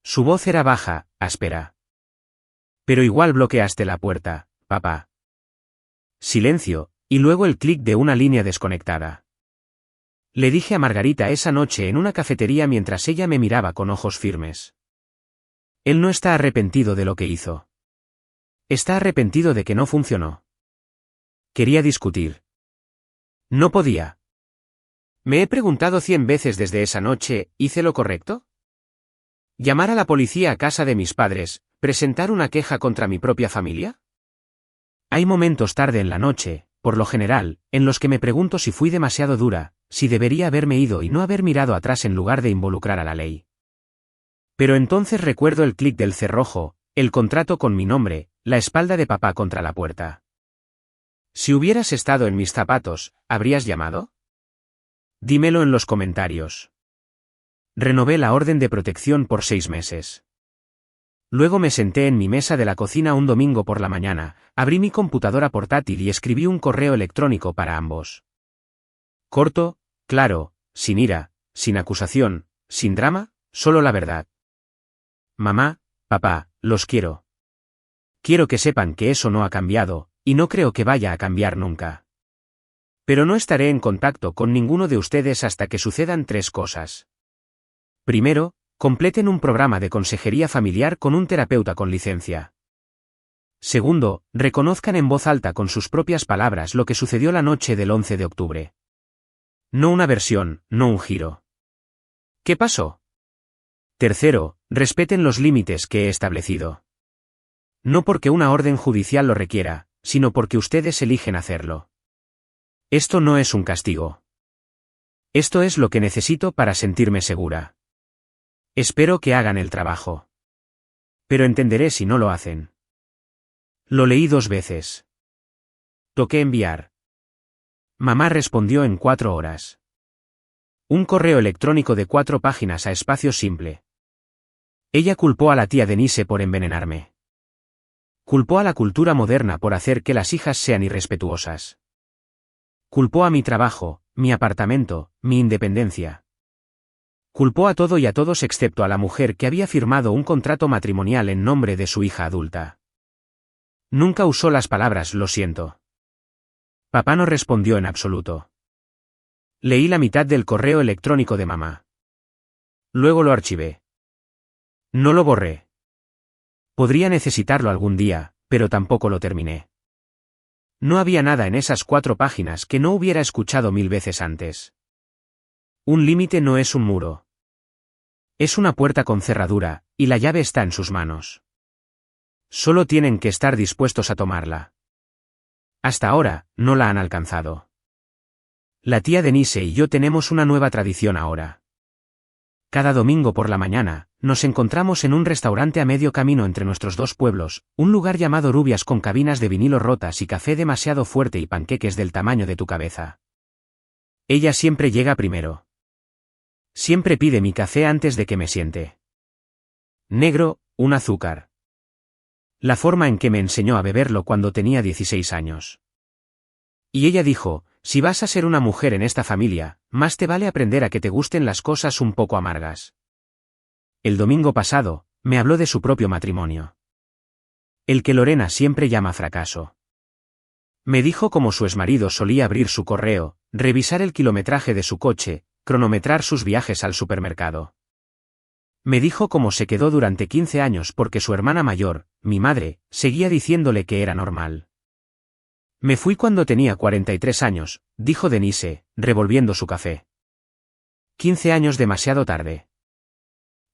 Su voz era baja, áspera. Pero igual bloqueaste la puerta, papá. Silencio, y luego el clic de una línea desconectada. Le dije a Margarita esa noche en una cafetería mientras ella me miraba con ojos firmes. Él no está arrepentido de lo que hizo. Está arrepentido de que no funcionó. Quería discutir. No podía. Me he preguntado 100 veces desde esa noche, ¿hice lo correcto? ¿Llamar a la policía a casa de mis padres, presentar una queja contra mi propia familia? Hay momentos tarde en la noche, por lo general, en los que me pregunto si fui demasiado dura, si debería haberme ido y no haber mirado atrás en lugar de involucrar a la ley. Pero entonces recuerdo el clic del cerrojo, el contrato con mi nombre, la espalda de papá contra la puerta. Si hubieras estado en mis zapatos, ¿habrías llamado? Dímelo en los comentarios. Renové la orden de protección por 6 meses. Luego me senté en mi mesa de la cocina un domingo por la mañana, abrí mi computadora portátil y escribí un correo electrónico para ambos. Corto, claro, sin ira, sin acusación, sin drama, solo la verdad. Mamá, papá, los quiero. Quiero que sepan que eso no ha cambiado, y no creo que vaya a cambiar nunca. Pero no estaré en contacto con ninguno de ustedes hasta que sucedan 3 cosas. Primero, completen un programa de consejería familiar con un terapeuta con licencia. Segundo, reconozcan en voz alta con sus propias palabras lo que sucedió la noche del 11 de octubre. No una versión, no un giro. ¿Qué pasó? Tercero, respeten los límites que he establecido. No porque una orden judicial lo requiera, sino porque ustedes eligen hacerlo. Esto no es un castigo. Esto es lo que necesito para sentirme segura. Espero que hagan el trabajo. Pero entenderé si no lo hacen. Lo leí 2 veces. Toqué enviar. Mamá respondió en 4 horas. Un correo electrónico de 4 páginas a espacio simple. Ella culpó a la tía Denise por envenenarme. Culpó a la cultura moderna por hacer que las hijas sean irrespetuosas. Culpó a mi trabajo, mi apartamento, mi independencia. Culpó a todo y a todos excepto a la mujer que había firmado un contrato matrimonial en nombre de su hija adulta. Nunca usó las palabras "lo siento". Papá no respondió en absoluto. Leí la mitad del correo electrónico de mamá. Luego lo archivé. No lo borré. Podría necesitarlo algún día, pero tampoco lo terminé. No había nada en esas 4 páginas que no hubiera escuchado 1000 veces antes. Un límite no es un muro. Es una puerta con cerradura, y la llave está en sus manos. Solo tienen que estar dispuestos a tomarla. Hasta ahora, no la han alcanzado. La tía Denise y yo tenemos una nueva tradición ahora. Cada domingo por la mañana, nos encontramos en un restaurante a medio camino entre nuestros 2 pueblos, un lugar llamado Rubias con cabinas de vinilo rotas y café demasiado fuerte y panqueques del tamaño de tu cabeza. Ella siempre llega primero. Siempre pide mi café antes de que me siente. Negro, un azúcar. La forma en que me enseñó a beberlo cuando tenía 16 años. Y ella dijo, si vas a ser una mujer en esta familia, más te vale aprender a que te gusten las cosas un poco amargas. El domingo pasado, me habló de su propio matrimonio. El que Lorena siempre llama fracaso. Me dijo cómo su exmarido solía abrir su correo, revisar el kilometraje de su coche, cronometrar sus viajes al supermercado. Me dijo cómo se quedó durante 15 años porque su hermana mayor, mi madre, seguía diciéndole que era normal. Me fui cuando tenía 43 años, dijo Denise, revolviendo su café. 15 años demasiado tarde.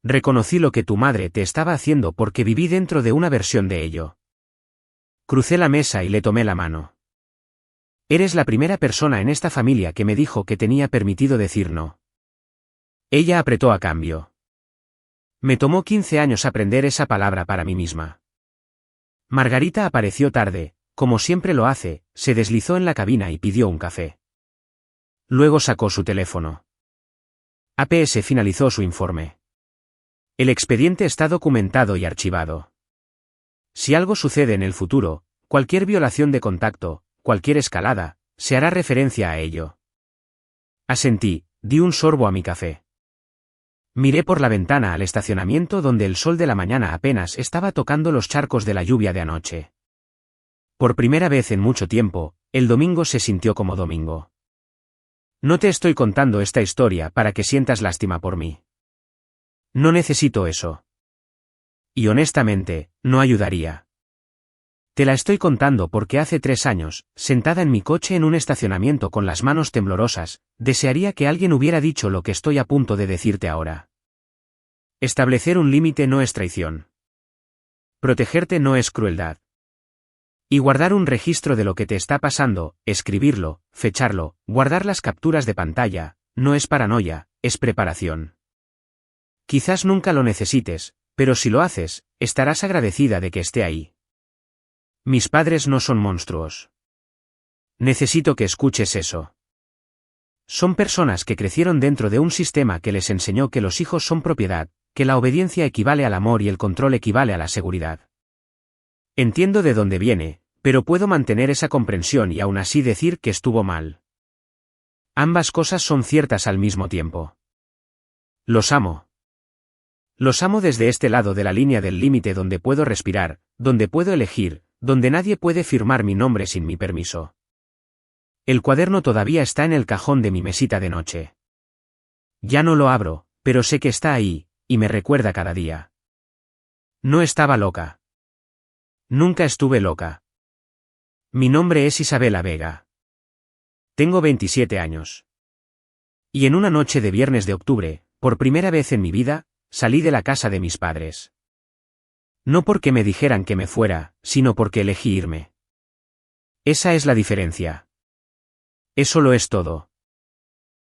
Reconocí lo que tu madre te estaba haciendo porque viví dentro de una versión de ello. Crucé la mesa y le tomé la mano. Eres la primera persona en esta familia que me dijo que tenía permitido decir no. Ella apretó a cambio. Me tomó 15 años aprender esa palabra para mí misma. Margarita apareció tarde, como siempre lo hace, se deslizó en la cabina y pidió un café. Luego sacó su teléfono. APS finalizó su informe. El expediente está documentado y archivado. Si algo sucede en el futuro, cualquier violación de contacto, cualquier escalada, se hará referencia a ello. Asentí, di un sorbo a mi café. Miré por la ventana al estacionamiento donde el sol de la mañana apenas estaba tocando los charcos de la lluvia de anoche. Por primera vez en mucho tiempo, el domingo se sintió como domingo. No te estoy contando esta historia para que sientas lástima por mí. No necesito eso. Y honestamente, no ayudaría. Te la estoy contando porque hace 3 años, sentada en mi coche en un estacionamiento con las manos temblorosas, desearía que alguien hubiera dicho lo que estoy a punto de decirte ahora. Establecer un límite no es traición. Protegerte no es crueldad. Y guardar un registro de lo que te está pasando, escribirlo, fecharlo, guardar las capturas de pantalla, no es paranoia, es preparación. Quizás nunca lo necesites, pero si lo haces, estarás agradecida de que esté ahí. Mis padres no son monstruos. Necesito que escuches eso. Son personas que crecieron dentro de un sistema que les enseñó que los hijos son propiedad, que la obediencia equivale al amor y el control equivale a la seguridad. Entiendo de dónde viene, pero puedo mantener esa comprensión y aún así decir que estuvo mal. Ambas cosas son ciertas al mismo tiempo. Los amo. Los amo desde este lado de la línea del límite donde puedo respirar, donde puedo elegir, donde nadie puede firmar mi nombre sin mi permiso. El cuaderno todavía está en el cajón de mi mesita de noche. Ya no lo abro, pero sé que está ahí, y me recuerda cada día. No estaba loca. Nunca estuve loca. Mi nombre es Isabela Vega. Tengo 27 años. Y en una noche de viernes de octubre, por primera vez en mi vida, salí de la casa de mis padres. No porque me dijeran que me fuera, sino porque elegí irme. Esa es la diferencia. Eso lo es todo.